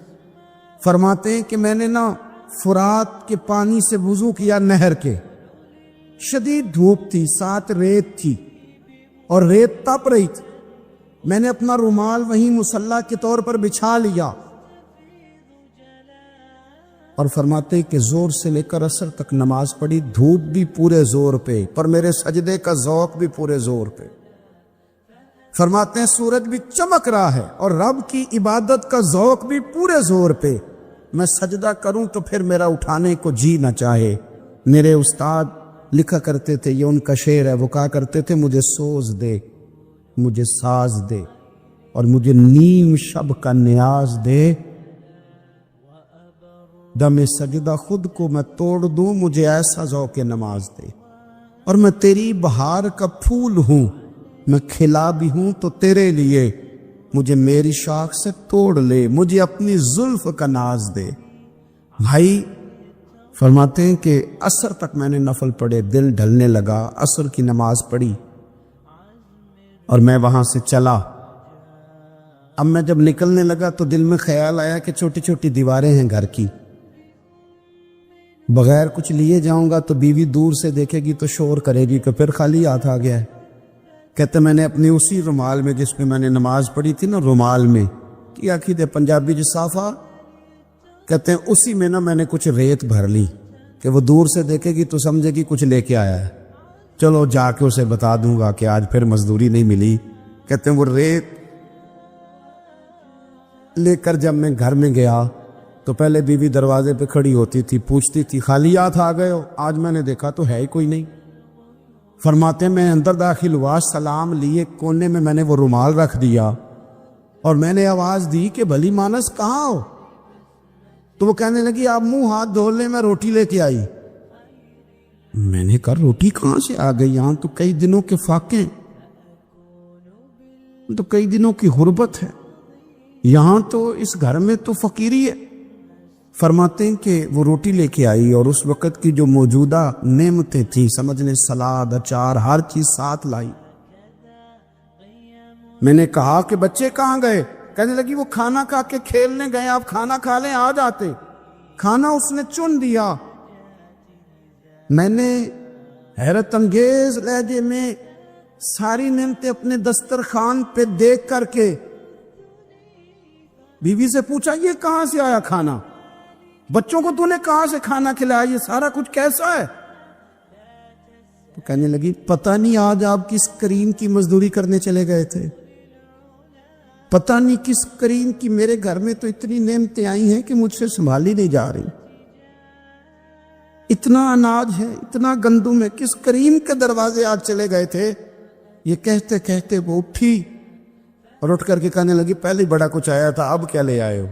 فرماتے ہیں کہ میں نے نا فرات کے پانی سے وضو کیا، نہر کے، شدید دھوپ تھی، ساتھ ریت تھی اور ریت تپ رہی تھی، میں نے اپنا رومال وہیں مصلی کے طور پر بچھا لیا، اور فرماتے ہیں کہ زور سے لے کر عصر تک نماز پڑھی، دھوپ بھی پورے زور پہ، پر میرے سجدے کا ذوق بھی پورے زور پہ۔ فرماتے ہیں سورج بھی چمک رہا ہے اور رب کی عبادت کا ذوق بھی پورے زور پہ، میں سجدہ کروں تو پھر میرا اٹھانے کو جی نہ چاہے۔ میرے استاد لکھا کرتے تھے، یہ ان کا شعر ہے، وہ کہا کرتے تھے مجھے سوز دے، مجھے ساز دے، اور مجھے نیم شب کا نیاز دے، دم سجدہ خود کو میں توڑ دوں، مجھے ایسا ذوق نماز دے، اور میں تیری بہار کا پھول ہوں، میں کھلا بھی ہوں تو تیرے لیے، مجھے میری شاخ سے توڑ لے، مجھے اپنی زلف کا ناز دے۔ بھائی فرماتے ہیں کہ عصر تک میں نے نفل پڑھے، دل ڈھلنے لگا، عصر کی نماز پڑھی اور میں وہاں سے چلا۔ اب میں جب نکلنے لگا تو دل میں خیال آیا کہ چھوٹی چھوٹی دیواریں ہیں گھر کی، بغیر کچھ لیے جاؤں گا تو بیوی دور سے دیکھے گی تو شور کرے گی کہ پھر خالی ہاتھ آ گیا ہے۔ کہتے میں نے اپنی اسی رومال میں جس میں میں نے نماز پڑھی تھی نا، رومال میں کیا کہتے پنجابی جسافہ کہتے ہیں، اسی میں نا میں نے کچھ ریت بھر لی کہ وہ دور سے دیکھے گی تو سمجھے گی کچھ لے کے آیا ہے، چلو جا کے اسے بتا دوں گا کہ آج پھر مزدوری نہیں ملی. کہتے ہیں وہ ریت لے کر جب میں گھر میں گیا تو پہلے بیوی دروازے پہ کھڑی ہوتی تھی, پوچھتی تھی خالی ہاتھ آ گئے ہو؟ آج میں نے دیکھا تو ہے ہی کوئی نہیں. فرماتے ہیں میں اندر داخل ہوا, سلام لیے, کونے میں نے وہ رومال رکھ دیا اور میں نے آواز دی کہ بھلی مانس کہاں ہو؟ تو وہ کہنے لگی آپ منہ ہاتھ دھو لیں, میں روٹی لے کے آئی. میں نے کہا روٹی کہاں سے آ گئی؟ یہاں تو کئی دنوں کے فاقے ہیں, تو کئی دنوں کی غربت ہے, یہاں تو اس گھر میں تو فقیری ہے. فرماتے ہیں کہ وہ روٹی لے کے آئی اور اس وقت کی جو موجودہ نعمتیں تھیں, سمجھنے سلاد, اچار, ہر چیز ساتھ لائی. میں نے کہا کہ بچے کہاں گئے؟ کہنے لگی وہ کھانا کھا کے کھیلنے گئے, آپ کھانا کھا لیں آ جاتے. کھانا اس نے چن دیا. میں نے حیرت انگیز لہجے میں ساری نعمتیں اپنے دسترخوان پہ دیکھ کر کے بیوی سے پوچھا یہ کہاں سے آیا کھانا؟ بچوں کو تو نے کہاں سے کھانا کھلایا؟ یہ سارا کچھ کیسا ہے؟ تو کہنے لگی پتہ نہیں آج آپ کس کریم کی مزدوری کرنے چلے گئے تھے, پتہ نہیں کس کریم کی, میرے گھر میں تو اتنی نعمتیں آئی ہیں کہ مجھ سے سنبھالی نہیں جا رہی. اتنا اناج ہے, اتنا گندم ہے, کس کریم کے دروازے آج چلے گئے تھے؟ یہ کہتے کہتے وہ اٹھی اور اٹھ کر کے کہنے لگی پہلے بڑا کچھ آیا تھا, اب کیا لے آئے ہو؟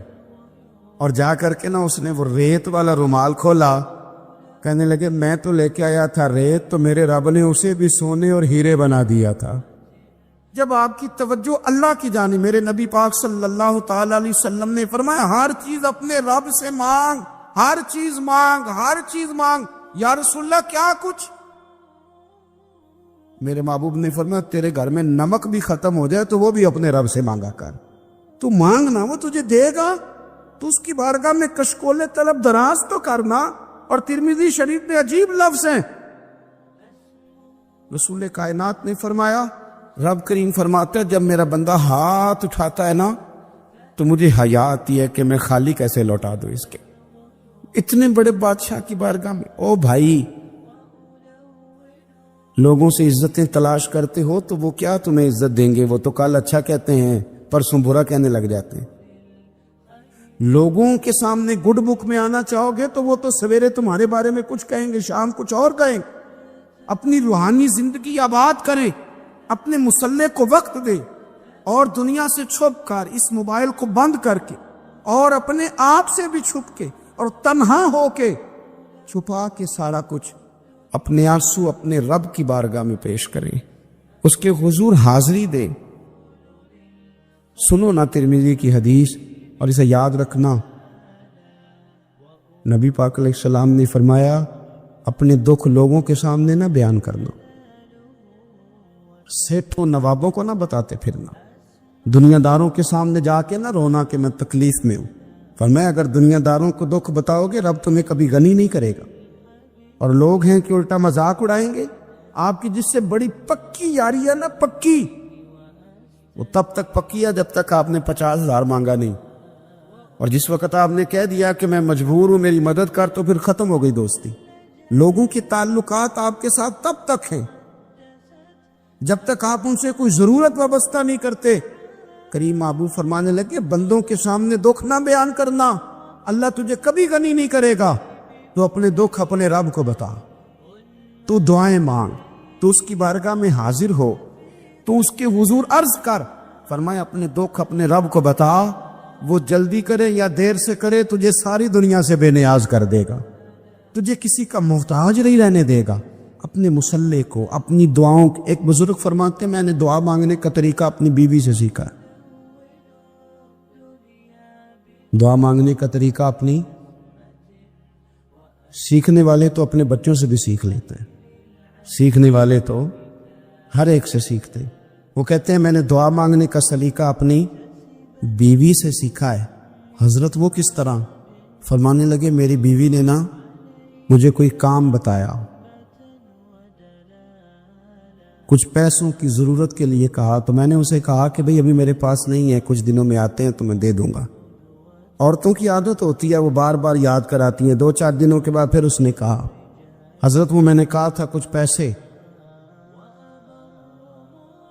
اور جا کر کے نا اس نے وہ ریت والا رومال کھولا. کہنے لگے میں تو لے کے آیا تھا ریت, تو میرے رب نے اسے بھی سونے اور ہیرے بنا دیا تھا. جب آپ کی توجہ اللہ کی جانب, میرے نبی پاک صلی اللہ تعالی علیہ وسلم نے فرمایا ہر چیز اپنے رب سے مانگ, ہر چیز مانگ, ہر چیز مانگ. یا رسول اللہ کیا کچھ؟ میرے محبوب نے فرمایا تیرے گھر میں نمک بھی ختم ہو جائے تو وہ بھی اپنے رب سے مانگا کر. تو مانگنا, وہ تجھے دے گا, تو اس کی بارگاہ میں کشکول طلب دراز تو کرنا. اور ترمذی شریف میں عجیب لفظ ہیں, رسول کائنات نے فرمایا, رب کریم فرماتا ہے جب میرا بندہ ہاتھ اٹھاتا ہے نا تو مجھے حیا آتی ہے کہ میں خالی کیسے لوٹا دوں اس کے. اتنے بڑے بادشاہ کی بارگاہ میں, او بھائی لوگوں سے عزتیں تلاش کرتے ہو تو وہ کیا تمہیں عزت دیں گے؟ وہ تو کل اچھا کہتے ہیں پرسوں برا کہنے لگ جاتے ہیں. لوگوں کے سامنے گڈ بک میں آنا چاہو گے تو وہ تو سویرے تمہارے بارے میں کچھ کہیں گے, شام کچھ اور کہیں. اپنی روحانی زندگی آباد کریں, اپنے مسلح کو وقت دے اور دنیا سے چھپ کر اس موبائل کو بند کر کے اور اپنے آپ سے بھی چھپ کے اور تنہا ہو کے چھپا کے سارا کچھ اپنے آنسو اپنے رب کی بارگاہ میں پیش کریں, اس کے حضور حاضری دیں. سنو نا ترمذی کی حدیث اور اسے یاد رکھنا. نبی پاک علیہ السلام نے فرمایا اپنے دکھ لوگوں کے سامنے نہ بیان کرنا, سیٹھوں نوابوں کو نہ بتاتے پھرنا, دنیا داروں کے سامنے جا کے نہ رونا کہ میں تکلیف میں ہوں. فرمایا اگر دنیا داروں کو دکھ بتاؤ گے رب تمہیں کبھی غنی نہیں کرے گا. اور لوگ ہیں کہ الٹا مذاق اڑائیں گے. آپ کی جس سے بڑی پکی یاری ہے نا, پکی, وہ تب تک پکی ہے جب تک آپ نے 50,000 مانگا نہیں. اور جس وقت آپ نے کہہ دیا کہ میں مجبور ہوں میری مدد کر, تو پھر ختم ہو گئی دوستی. لوگوں کے تعلقات آپ کے ساتھ تب تک ہیں جب تک آپ ان سے کوئی ضرورت وابستہ نہیں کرتے. کریم محبوب فرمانے لگے بندوں کے سامنے دکھ نہ بیان کرنا, اللہ تجھے کبھی غنی نہیں کرے گا. تو اپنے دکھ اپنے رب کو بتا, تو دعائیں مانگ, تو اس کی بارگاہ میں حاضر ہو, تو اس کے حضور عرض کر. فرمایا اپنے دکھ اپنے رب کو بتا, وہ جلدی کرے یا دیر سے کرے تجھے ساری دنیا سے بے نیاز کر دے گا, تجھے کسی کا محتاج نہیں رہنے دے گا. اپنے مسلح کو, اپنی دعاؤں, ایک بزرگ فرماتے ہیں میں نے دعا مانگنے کا طریقہ اپنی بیوی سے سیکھا. دعا مانگنے کا طریقہ اپنی, سیکھنے والے تو اپنے بچوں سے بھی سیکھ لیتے ہیں, سیکھنے والے تو ہر ایک سے سیکھتے ہیں. وہ کہتے ہیں میں نے دعا مانگنے کا سلیقہ اپنی بیوی سے سیکھا ہے. حضرت وہ کس طرح؟ فرمانے لگے میری بیوی نے نا مجھے کوئی کام بتایا, کچھ پیسوں کی ضرورت کے لیے کہا, تو میں نے اسے کہا کہ بھئی ابھی میرے پاس نہیں ہے, کچھ دنوں میں آتے ہیں تو میں دے دوں گا. عورتوں کی عادت ہوتی ہے وہ بار بار یاد کراتی ہیں. 2-4 دنوں کے بعد پھر اس نے کہا حضرت وہ میں نے کہا تھا کچھ پیسے,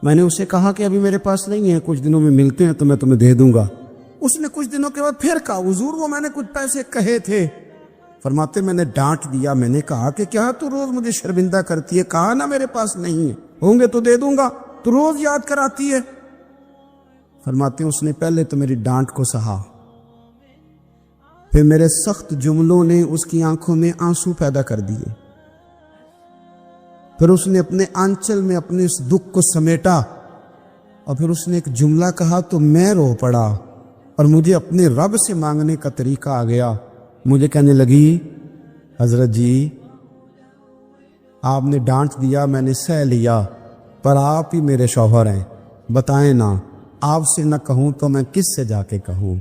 میں نے اسے کہا کہ ابھی میرے پاس نہیں ہے، کچھ دنوں میں ملتے ہیں تو میں تمہیں دے دوں گا۔ اس نے کچھ دنوں کے بعد پھر کہا حضور وہ میں نے کچھ پیسے کہے تھے۔ فرماتے میں نے ڈانٹ دیا، میں نے کہا کہ کیا تو روز مجھے شرمندہ کرتی ہے، کہا نا میرے پاس نہیں ہے، ہوں گے تو دے دوں گا، تو روز یاد کراتی ہے۔ فرماتے ہیں اس نے پہلے تو میری ڈانٹ کو سہا، پھر میرے سخت جملوں نے اس کی آنکھوں میں آنسو پیدا کر دیے، پھر اس نے اپنے آنچل میں اپنے اس دکھ کو سمیٹا، اور پھر اس نے ایک جملہ کہا تو میں رو پڑا، اور مجھے اپنے رب سے مانگنے کا طریقہ آ گیا۔ مجھے کہنے لگی حضرت جی آپ نے ڈانٹ دیا، میں نے سہ لیا، پر آپ ہی میرے شوہر ہیں، بتائیں نا آپ سے نہ کہوں تو میں کس سے جا کے کہوں۔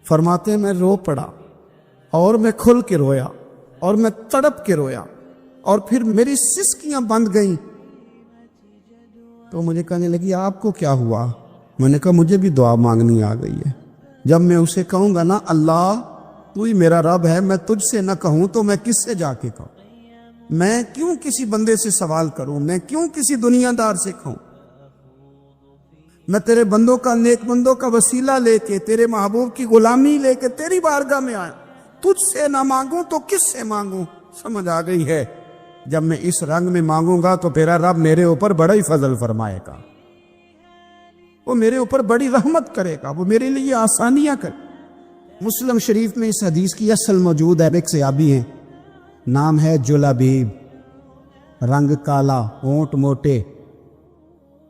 فرماتے ہیں میں رو پڑا، اور میں کھل کے رویا، اور میں تڑپ کے رویا، اور پھر میری سسکیاں بند گئیں۔ تو مجھے کہنے لگی آپ کو کیا ہوا؟ میں نے کہا مجھے بھی دعا مانگنی آ گئی ہے، جب میں اسے کہوں گا نا اللہ تو ہی میرا رب ہے، میں تجھ سے نہ کہوں تو میں کس سے جا کے کہوں؟ میں کیوں کسی بندے سے سوال کروں؟ میں کیوں کسی دنیا دار سے کہوں؟ میں تیرے بندوں کا، نیک بندوں کا وسیلہ لے کے، تیرے محبوب کی غلامی لے کے تیری بارگاہ میں آیا، تجھ سے نہ مانگوں تو کس سے مانگوں؟ سمجھ آ گئی ہے جب میں اس رنگ میں مانگوں گا تو تیرا رب میرے اوپر بڑا ہی فضل فرمائے گا، وہ میرے اوپر بڑی رحمت کرے گا، وہ میرے لیے آسانیاں کرے۔ مسلم شریف میں اس حدیث کی اصل موجود ہے، ایک صحابی ہیں، نام ہے جلابیب، رنگ کالا، ہونٹ موٹے،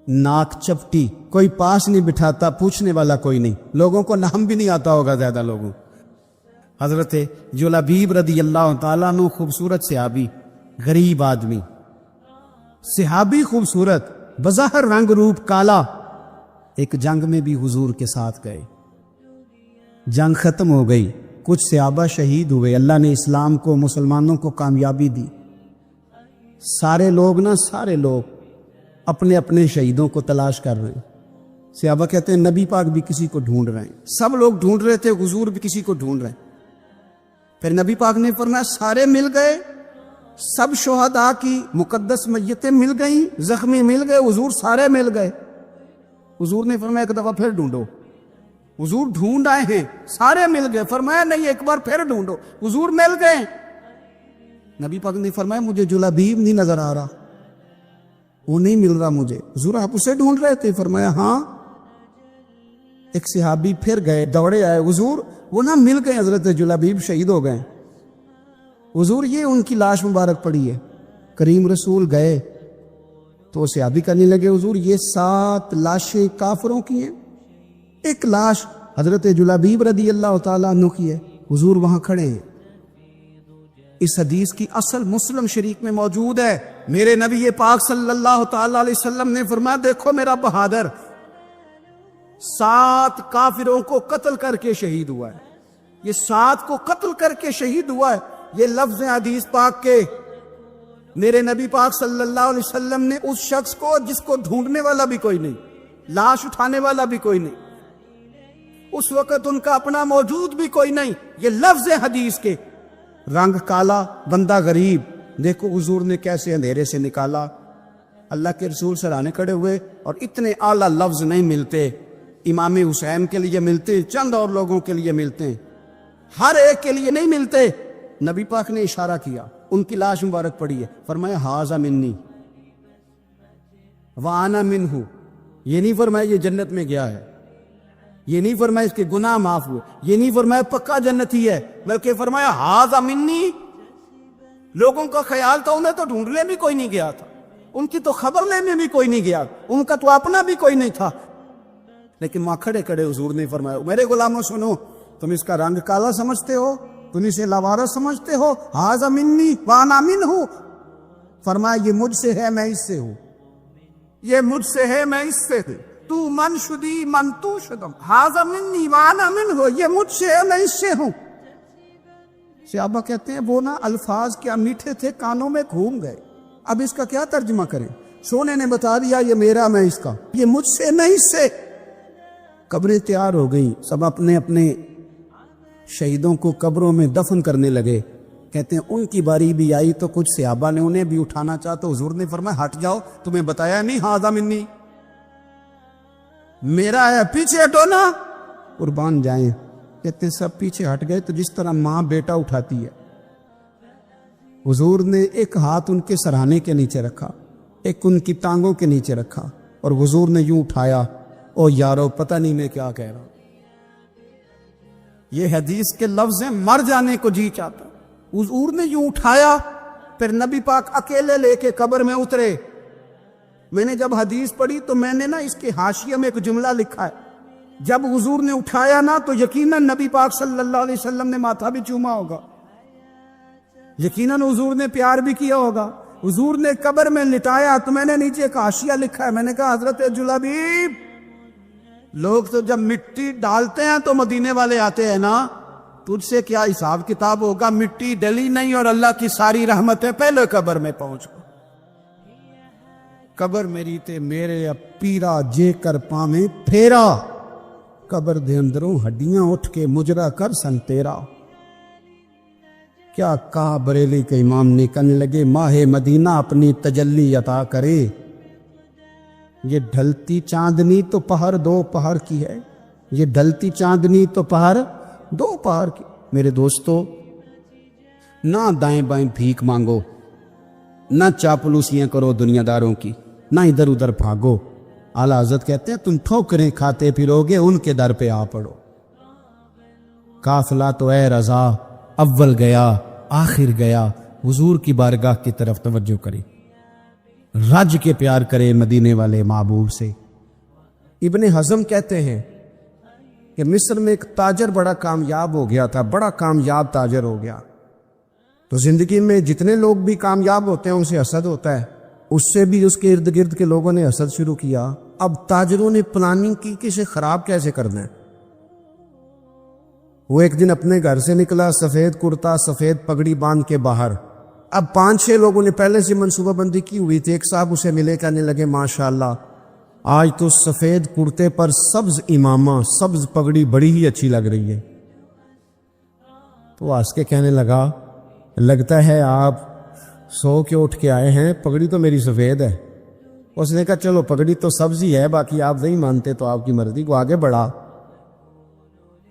ناک چپٹی، کوئی پاس نہیں بٹھاتا، پوچھنے والا کوئی نہیں، لوگوں کو نام بھی نہیں آتا ہوگا زیادہ لوگوں۔ حضرت جلابیب رضی اللہ تعالیٰ عنہ خوبصورت صحابی، غریب آدمی، صحابی خوبصورت، بظاہر رنگ روپ کالا، ایک جنگ میں بھی حضور کے ساتھ گئے، جنگ ختم ہو گئی، کچھ صحابہ شہید ہوئے، اللہ نے اسلام کو، مسلمانوں کو کامیابی دی، سارے لوگ اپنے اپنے شہیدوں کو تلاش کر رہے ہیں۔ صحابہ کہتے ہیں نبی پاک بھی کسی کو ڈھونڈ رہے ہیں، سب لوگ ڈھونڈ رہے تھے، حضور بھی کسی کو ڈھونڈ رہے ہیں۔ پھر نبی پاک نے فرمایا سارے مل گئے، سب شہداء کی مقدس میتیں مل گئیں، زخمی مل گئے، حضور سارے مل گئے۔ حضور نے فرمایا ایک دفعہ پھر ڈھونڈو، حضور ڈھونڈ آئے ہیں، سارے مل گئے، فرمایا نہیں ایک بار پھر ڈھونڈو، حضور مل گئے۔ نبی پاک نے فرمایا مجھے جلابیب نہیں نظر آ رہا، وہ نہیں مل رہا مجھے۔ حضور آپ اسے ڈھونڈ رہے تھے؟ فرمایا ہاں۔ ایک صحابی پھر گئے، دوڑے آئے، حضور وہ نہ مل گئے، حضرت جلابیب شہید ہو گئے۔ حضور یہ ان کی لاش مبارک پڑی ہے۔ کریم رسول گئے تو صحابی کہنے لگے حضور یہ 7 لاشیں کافروں کی ہیں، ایک لاش حضرت جلابیب رضی اللہ تعالیٰ عنہ کی ہے۔ حضور وہاں کھڑے ہیں۔ اس حدیث کی اصل مسلم شریف میں موجود ہے، میرے نبی پاک صلی اللہ تعالیٰ علیہ وسلم نے فرمایا دیکھو میرا بہادر 7 کافروں کو قتل کر کے شہید ہوا ہے، یہ 7 کو قتل کر کے شہید ہوا ہے۔ یہ لفظ حدیث پاک کے، میرے نبی پاک صلی اللہ علیہ وسلم نے اس شخص کو جس کو ڈھونڈنے والا بھی کوئی نہیں، لاش اٹھانے والا بھی کوئی نہیں، اس وقت ان کا اپنا موجود بھی کوئی نہیں، یہ لفظ حدیث کے، رنگ کالا، بندہ غریب، دیکھو حضور نے کیسے اندھیرے سے نکالا۔ اللہ کے رسول سرانے کھڑے ہوئے، اور اتنے اعلیٰ لفظ نہیں ملتے، امام حسین کے لیے ملتے، چند اور لوگوں کے لیے ملتے ہیں، ہر ایک کے لیے نہیں ملتے۔ نبی پاک نے اشارہ کیا، ان کی لاش مبارک پڑی ہے، فرمایا ھذا منی وانا منہ، یہ نہیں فرمایا یہ جنت میں گیا ہے، یہ نہیں فرمایا اس کے گناہ معاف ہوئے، یہ نہیں فرمایا پکا جنتی ہے، بلکہ فرمایا ھذا منی۔ لوگوں کا خیال تھا انہیں تو ڈھونڈنے بھی کوئی نہیں گیا تھا، ان کی تو خبر لینے بھی کوئی نہیں گیا، ان کا تو اپنا بھی کوئی نہیں تھا، لیکن وہاں کھڑے کھڑے حضور نے فرمایا میرے غلاموں سنو، تم اس کا رنگ کالا سمجھتے ہو، تم اسے لاوارث سمجھتے ہو، ھذا منی وانا منہ، فرمایا یہ مجھ سے ہے میں اس سے ہوں، یہ مجھ سے ہے میں اس سے ہوں، تو من شدی من تو شدم، ھذا منی وانا منہ، یہ مجھ سے ہے میں اس سے ہوں۔ صحابہ کہتے ہیں وہ نا الفاظ کیا میٹھے تھے، کانوں میں گھوم گئے، اب اس کا کیا ترجمہ کریں؟ سونے نے بتا دیا یہ میرا میں اس کا، یہ مجھ سے نہیں اس سے۔ قبریں تیار ہو گئیں، سب اپنے اپنے شہیدوں کو قبروں میں دفن کرنے لگے۔ کہتے ہیں ان کی باری بھی آئی تو کچھ صحابہ نے انہیں بھی اٹھانا چاہا تو حضور نے فرمایا ہٹ جاؤ، تمہیں بتایا نہیں ھذا منی، میرا ہے پیچھے ہٹو نا. قربان جائیں. کہتے سب پیچھے ہٹ گئے تو جس طرح ماں بیٹا اٹھاتی ہے. حضور نے ایک ہاتھ ان کے سرہانے کے نیچے رکھا, ایک ان کی ٹانگوں کے نیچے رکھا, اور حضور نے یوں اٹھایا. او یارو پتہ نہیں میں کیا کہہ رہا ہوں. یہ حدیث کے لفظ ہیں, مر جانے کو جی چاہتا. حضور نے یوں اٹھایا, پھر نبی پاک اکیلے لے کے قبر میں اترے. میں نے جب حدیث پڑھی تو میں نے نا اس کے حاشیے میں ایک جملہ لکھا ہے, جب حضور نے اٹھایا نا تو یقیناً نبی پاک صلی اللہ علیہ وسلم نے ماتھا بھی چوما ہوگا, یقیناً حضور نے پیار بھی کیا ہوگا. حضور نے قبر میں لٹایا تو میں نے نیچے ایک حاشیہ لکھا ہے, میں نے کہا حضرت جلابیب, لوگ تو جب مٹی ڈالتے ہیں تو مدینے والے آتے ہیں نا, تجھ سے کیا حساب کتاب ہوگا؟ مٹی ڈلی نہیں اور اللہ کی ساری رحمتیں پہلے قبر میں پہنچ گئی. قبر میری تے میرے اب پیرا جے کر پاویں پھیرا, قبر دے اندروں ہڈیاں اٹھ کے مجرا کر سن تیرا. کیا کہا بریلی کے امام نے, کہنے لگے ماہ مدینہ اپنی تجلی عطا کرے. یہ ڈھلتی چاندنی تو پہر دو پہر کی ہے, یہ ڈھلتی چاندنی تو پہر دو پہر کی. میرے دوستو, نہ دائیں بائیں بھیک مانگو, نہ چاپلوسیاں کرو دنیا داروں کی, نہ ادھر ادھر بھاگو. اعلیٰ حضرت کہتے ہیں تم ٹھوکریں کھاتے پھرو گے, ان کے در پہ آ پڑو. قافلہ تو اے رضا اول گیا آخر گیا, حضور کی بارگاہ کی طرف توجہ کرے, رج کے پیار کرے مدینے والے محبوب سے. ابن حزم کہتے ہیں کہ مصر میں ایک تاجر بڑا کامیاب ہو گیا تھا, بڑا کامیاب تاجر ہو گیا. تو زندگی میں جتنے لوگ بھی کامیاب ہوتے ہیں ان سے حسد ہوتا ہے, اس سے بھی اس کے ارد گرد کے لوگوں نے حسد شروع کیا. اب تاجروں نے پلاننگ کی کہ اسے خراب کیسے کرنا ہے. وہ ایک دن اپنے گھر سے نکلا, سفید کرتا سفید پگڑی باندھ کے باہر. اب 5-6 لوگوں نے پہلے سے منصوبہ بندی کی ہوئی تھی. ایک صاحب اسے ملے, کہنے لگے ماشاءاللہ آج تو سفید کرتے پر سبز امامہ سبز پگڑی بڑی ہی اچھی لگ رہی ہے. تو ہنس کے کہنے لگا لگتا ہے آپ سو کے اٹھ کے آئے ہیں, پگڑی تو میری سفید ہے. اس نے کہا چلو پگڑی تو سبز ہی ہے, باقی آپ نہیں مانتے تو آپ کی مرضی. کو آگے بڑھا.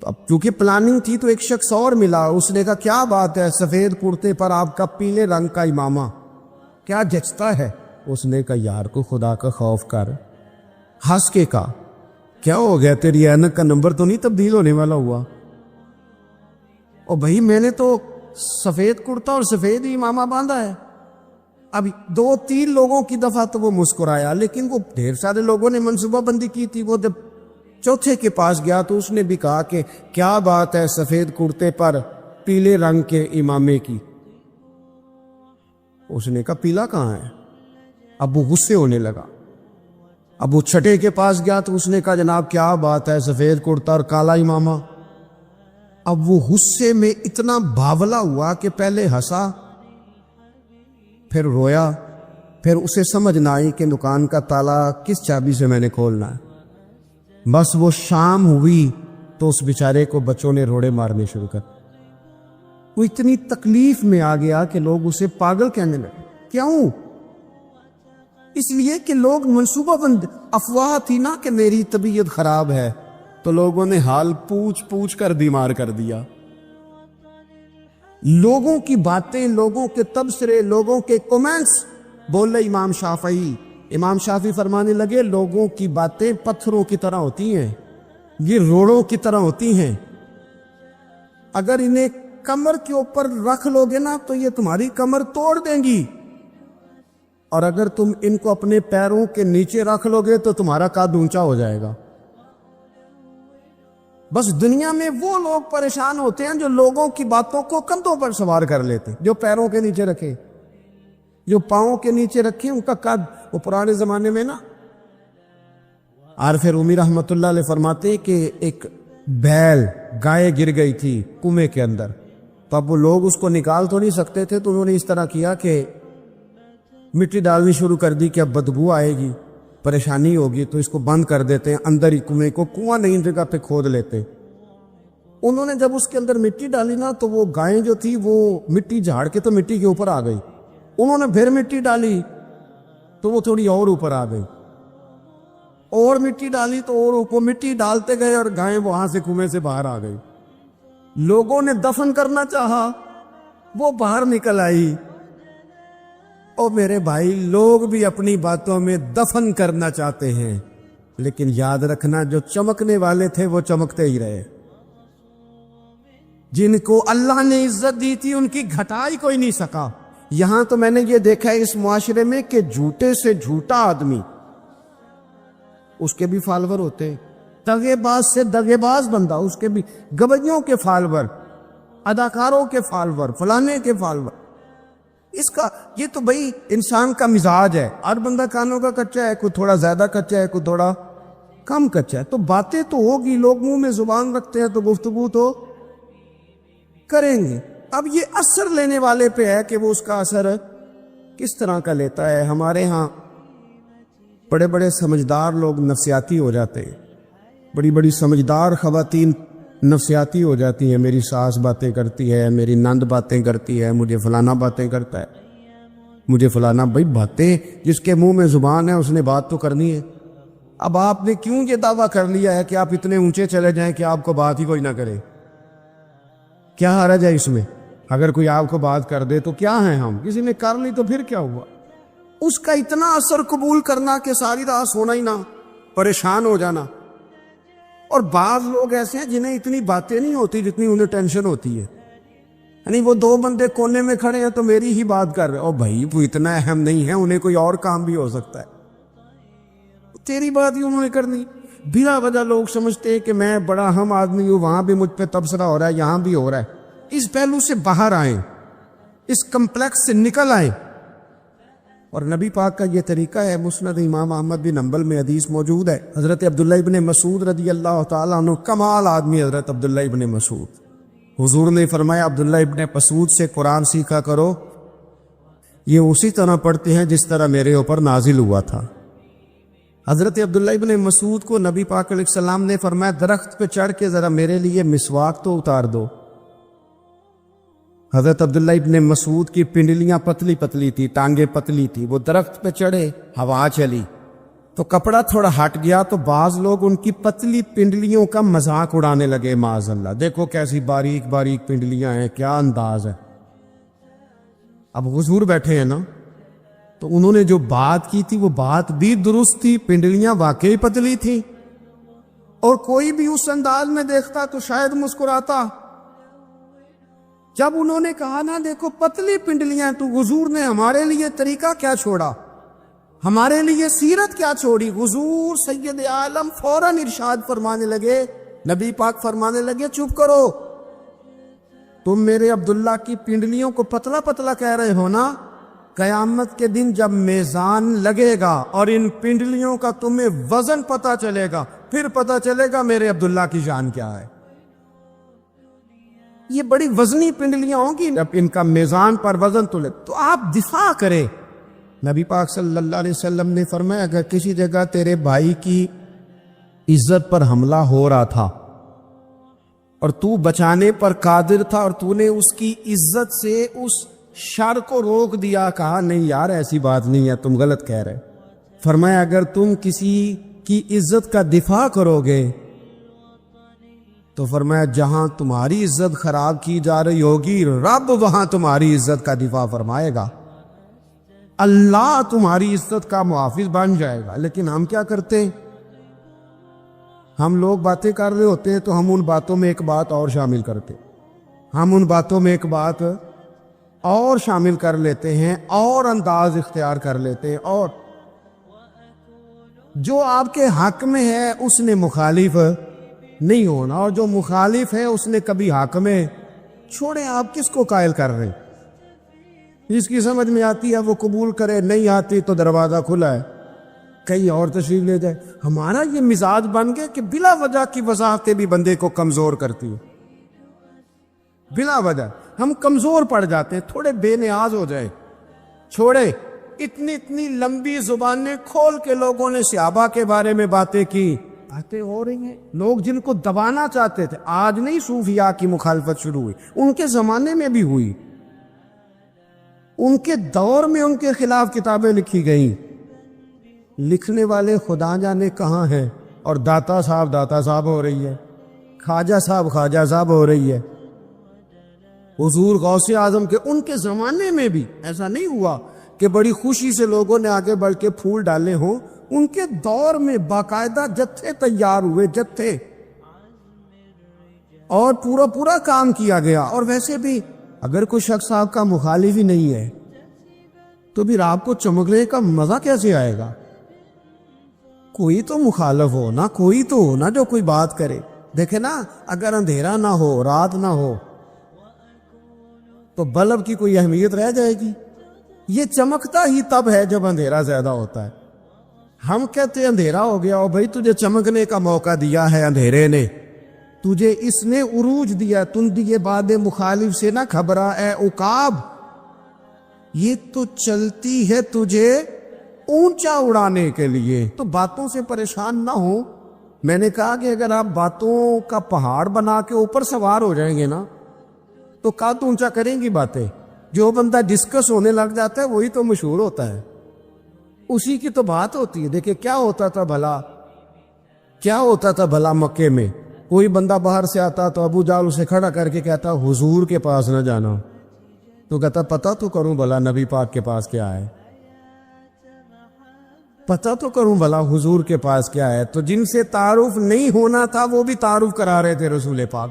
تو اب چونکہ پلاننگ تھی تو ایک شخص اور ملا, اس نے کہا کیا بات ہے سفید کرتے پر آپ کا پیلے رنگ کا امامہ کیا جچتا ہے. اس نے کہا یار کو خدا کا خوف کر. ہنس کے کہا کیا ہو گیا, تیری اینک کا نمبر تو نہیں تبدیل ہونے والا ہوا؟ اور بھائی میں نے تو سفید کرتا اور سفید ہی امامہ باندھا ہے. اب 2-3 لوگوں کی دفعہ تو وہ مسکرایا, لیکن وہ ڈھیر سارے لوگوں نے منصوبہ بندی کی تھی. وہ جب چوتھے کے پاس گیا تو اس نے بھی کہا کہ کیا بات ہے سفید کرتے پر پیلے رنگ کے امامے کی. اس نے کہا پیلا کہاں ہے؟ اب وہ غصے ہونے لگا. اب وہ چھٹے کے پاس گیا تو اس نے کہا جناب کیا بات ہے سفید کرتا اور کالا امامہ. اب وہ غصے میں اتنا باولا ہوا کہ پہلے ہنسا پھر رویا, پھر اسے سمجھ نہ آئی کہ دکان کا تالا کس چابی سے میں نے کھولنا ہے. بس وہ شام ہوئی تو اس بیچارے کو بچوں نے روڑے مارنے شروع کر. وہ اتنی تکلیف میں آ گیا کہ لوگ اسے پاگل کہنے لگے. کیوں؟ اس لیے کہ لوگ منصوبہ بند, افواہ تھی نا کہ میری طبیعت خراب ہے, تو لوگوں نے حال پوچھ پوچھ کر بیمار کر دیا. لوگوں کی باتیں, لوگوں کے تبصرے, لوگوں کے کومنٹس. بولے امام شافعی, امام شافعی فرمانے لگے لوگوں کی باتیں پتھروں کی طرح ہوتی ہیں, یہ روڑوں کی طرح ہوتی ہیں. اگر انہیں کمر کے اوپر رکھ لو گے نا تو یہ تمہاری کمر توڑ دیں گی, اور اگر تم ان کو اپنے پیروں کے نیچے رکھ لو گے تو تمہارا قد اونچا ہو جائے گا. بس دنیا میں وہ لوگ پریشان ہوتے ہیں جو لوگوں کی باتوں کو کندھوں پر سوار کر لیتے, جو پیروں کے نیچے رکھے, جو پاؤں کے نیچے رکھے ان کا قد. وہ پرانے زمانے میں نا عارف رومی رحمت اللہ علیہ فرماتے کہ ایک بیل گائے گر گئی تھی کنویں کے اندر, تو اب وہ لوگ اس کو نکال تو نہیں سکتے تھے, تو انہوں نے اس طرح کیا کہ مٹی ڈالنی شروع کر دی کہ اب بدبو آئے گی, پریشانی ہوگی, تو اس کو بند کر دیتے ہیں اندر ہی کنویں کو, کنواں نئی جگہ پہ کھود لیتے. انہوں نے جب اس کے اندر مٹی ڈالی نا تو وہ گائیں جو تھی وہ مٹی جھاڑ کے تو مٹی کے اوپر آ گئی. انہوں نے پھر مٹی ڈالی تو وہ تھوڑی اور اوپر آ گئی. اور مٹی ڈالی تو اور اوپر مٹی ڈالتے گئے اور گائے وہاں سے کنویں سے باہر آ گئی. لوگوں نے دفن کرنا چاہا, وہ باہر نکل آئی. اور میرے بھائی, لوگ بھی اپنی باتوں میں دفن کرنا چاہتے ہیں, لیکن یاد رکھنا جو چمکنے والے تھے وہ چمکتے ہی رہے. جن کو اللہ نے عزت دی تھی ان کی گھٹائی کوئی نہیں سکا. یہاں تو میں نے یہ دیکھا ہے اس معاشرے میں کہ جھوٹے سے جھوٹا آدمی, اس کے بھی فالوور ہوتے ہیں. دغے باز سے دغے باز بندہ, اس کے بھی گویوں کے فالوور, اداکاروں کے فالوور, فلانے کے فالوور. اس کا یہ تو بھئی انسان کا مزاج ہے. ہر بندہ کانوں کا کچا ہے, کوئی تھوڑا زیادہ کچا ہے, کوئی تھوڑا کم کچا ہے. تو باتیں تو ہوگی, لوگ منہ میں زبان رکھتے ہیں تو گفتگو تو کریں گے. اب یہ اثر لینے والے پہ ہے کہ وہ اس کا اثر کس طرح کا لیتا ہے. ہمارے ہاں بڑے بڑے سمجھدار لوگ نفسیاتی ہو جاتے ہیں, بڑی بڑی سمجھدار خواتین نفسیاتی ہو جاتی ہیں. میری ساس باتیں کرتی ہے, میری نند باتیں کرتی ہے, مجھے فلانا باتیں کرتا ہے, مجھے فلانا. بھائی باتیں, جس کے منہ میں زبان ہے اس نے بات تو کرنی ہے. اب آپ نے کیوں یہ دعویٰ کر لیا ہے کہ آپ اتنے اونچے چلے جائیں کہ آپ کو بات ہی کوئی نہ کرے؟ کیا حرج ہے اس میں؟ اگر کوئی آپ کو بات کر دے تو کیا ہیں ہم, کسی نے کر لی تو پھر کیا ہوا؟ اس کا اتنا اثر قبول کرنا کہ ساری رات سونا ہی نہ, پریشان ہو جانا. اور بعض لوگ ایسے ہیں جنہیں اتنی باتیں نہیں ہوتی جتنی انہیں ٹینشن ہوتی ہے. یعنی وہ دو بندے کونے میں کھڑے ہیں تو میری ہی بات کر رہے ہیں. او بھائی وہ اتنا اہم نہیں ہے, انہیں کوئی اور کام بھی ہو سکتا ہے, تیری بات ہی انہوں نے کرنی. بلا وجہ لوگ سمجھتے ہیں کہ میں بڑا اہم آدمی ہوں, وہاں بھی مجھ پہ تبصرہ ہو رہا ہے, یہاں بھی ہو رہا ہے. اس پہلو سے باہر آئیں, اس کمپلیکس سے نکل آئیں. اور نبی پاک کا یہ طریقہ ہے. مسند امام احمد بن حنبل میں حدیث موجود ہے, حضرت عبداللہ ابن مسعود رضی اللہ تعالیٰ عنہ, کمال آدمی حضرت عبداللہ ابن مسعود. حضور نے فرمایا عبداللہ ابن مسعود سے قرآن سیکھا کرو, یہ اسی طرح پڑھتے ہیں جس طرح میرے اوپر نازل ہوا تھا. حضرت عبداللہ ابن مسعود کو نبی پاک علیہ السلام نے فرمایا درخت پہ چڑھ کے ذرا میرے لیے مسواک تو اتار دو. حضرت عبداللہ ابن مسعود کی پنڈلیاں پتلی پتلی تھی, ٹانگیں پتلی تھی. وہ درخت پہ چڑھے, ہوا چلی تو کپڑا تھوڑا ہٹ گیا, تو بعض لوگ ان کی پتلی پنڈلیوں کا مذاق اڑانے لگے. معاذ اللہ, دیکھو کیسی باریک باریک پنڈلیاں ہیں, کیا انداز ہے. اب حضور بیٹھے ہیں نا, تو انہوں نے جو بات کی تھی وہ بات بھی درست تھی, پنڈلیاں واقعی پتلی تھی. اور کوئی بھی اس انداز میں دیکھتا تو شاید مسکراتا. جب انہوں نے کہا نا دیکھو پتلی پنڈلیاں, تو حضور نے ہمارے لیے طریقہ کیا چھوڑا, ہمارے لیے سیرت کیا چھوڑی. حضور سید عالم فوراً ارشاد فرمانے لگے, نبی پاک فرمانے لگے چپ کرو, تم میرے عبداللہ کی پنڈلیوں کو پتلا پتلا کہہ رہے ہو نا, قیامت کے دن جب میزان لگے گا اور ان پنڈلیوں کا تمہیں وزن پتہ چلے گا, پھر پتہ چلے گا میرے عبداللہ کی شان کیا ہے. یہ بڑی وزنی پنڈلیاں ہوں گی, جب ان کا میزان پر وزن تلے تو آپ دفاع کریں. نبی پاک صلی اللہ علیہ وسلم نے فرمایا اگر کسی جگہ تیرے بھائی کی عزت پر حملہ ہو رہا تھا اور تو بچانے پر قادر تھا, اور تو نے اس کی عزت سے اس شر کو روک دیا, کہا نہیں یار ایسی بات نہیں ہے, تم غلط کہہ رہے. فرمایا اگر تم کسی کی عزت کا دفاع کرو گے تو فرمایا جہاں تمہاری عزت خراب کی جا رہی ہوگی, رب وہاں تمہاری عزت کا دفاع فرمائے گا, اللہ تمہاری عزت کا محافظ بن جائے گا. لیکن ہم کیا کرتے ہیں, ہم لوگ باتیں کر رہے ہوتے ہیں تو ہم ان باتوں میں ایک بات اور شامل کرتے, ہم ان باتوں میں ایک بات اور شامل کر لیتے ہیں, اور انداز اختیار کر لیتے ہیں, اور جو آپ کے حق میں ہے اس نے مخالف نہیں ہونا, اور جو مخالف ہے اس نے کبھی حق میں چھوڑے. آپ کس کو قائل کر رہے ہیں؟ جس کی سمجھ میں آتی ہے وہ قبول کرے, نہیں آتی تو دروازہ کھلا ہے, کہیں اور تشریف لے جائے. ہمارا یہ مزاج بن گیا کہ بلا وجہ کی وضاحتیں بھی بندے کو کمزور کرتی ہیں. بلا وجہ ہم کمزور پڑ جاتے ہیں, تھوڑے بے نیاز ہو جائے. چھوڑے اتنی اتنی لمبی زبانیں کھول کے لوگوں نے صحابہ کے بارے میں باتیں کی, باتیں ہو رہی ہیں. لوگ جن کو دبانا چاہتے تھے, آج نہیں صوفیاء کی مخالفت شروع ہوئی, ان کے زمانے میں بھی ہوئی, ان کے دور میں ان کے خلاف کتابیں لکھی گئیں. لکھنے والے خدا جانے کہاں ہیں، اور داتا صاحب ہو رہی ہے، خواجہ صاحب ہو رہی ہے۔ حضور غوث اعظم کے ان کے زمانے میں بھی ایسا نہیں ہوا کہ بڑی خوشی سے لوگوں نے آگے بڑھ کے پھول ڈالے ہوں، ان کے دور میں باقاعدہ جتھے تیار ہوئے، جتھے، اور پورا کام کیا گیا۔ اور ویسے بھی اگر کوئی شخص آپ کا مخالف ہی نہیں ہے تو پھر آپ کو چمکنے کا مزہ کیسے آئے گا؟ کوئی تو مخالف ہو نا، کوئی تو ہو نا جو کوئی بات کرے۔ دیکھیں نا، اگر اندھیرا نہ ہو، رات نہ ہو، تو بلب کی کوئی اہمیت رہ جائے گی؟ یہ چمکتا ہی تب ہے جب اندھیرا زیادہ ہوتا ہے۔ ہم کہتے ہیں اندھیرا ہو گیا، اور بھائی تجھے چمکنے کا موقع دیا ہے اندھیرے نے، تجھے اس نے عروج دیا، تم دیے باد مخالف سے نہ گھبرا اے عقاب، یہ تو چلتی ہے تجھے اونچا اڑانے کے لیے، تو باتوں سے پریشان نہ ہو۔ میں نے کہا کہ اگر آپ باتوں کا پہاڑ بنا کے اوپر سوار ہو جائیں گے نا تو قد اونچا کریں گی باتیں۔ جو بندہ ڈسکس ہونے لگ جاتا ہے وہی تو مشہور ہوتا ہے، اسی کی تو بات ہوتی ہے۔ دیکھیں کیا ہوتا تھا بھلا مکے میں، کوئی بندہ باہر سے آتا تو ابو جال اسے کھڑا کر کے کہتا حضور کے پاس نہ جانا، تو کہتا پتہ تو کروں بھلا نبی پاک کے پاس کیا ہے، پتہ تو کروں بھلا حضور کے پاس کیا ہے۔ تو جن سے تعارف نہیں ہونا تھا وہ بھی تعارف کرا رہے تھے رسول پاک۔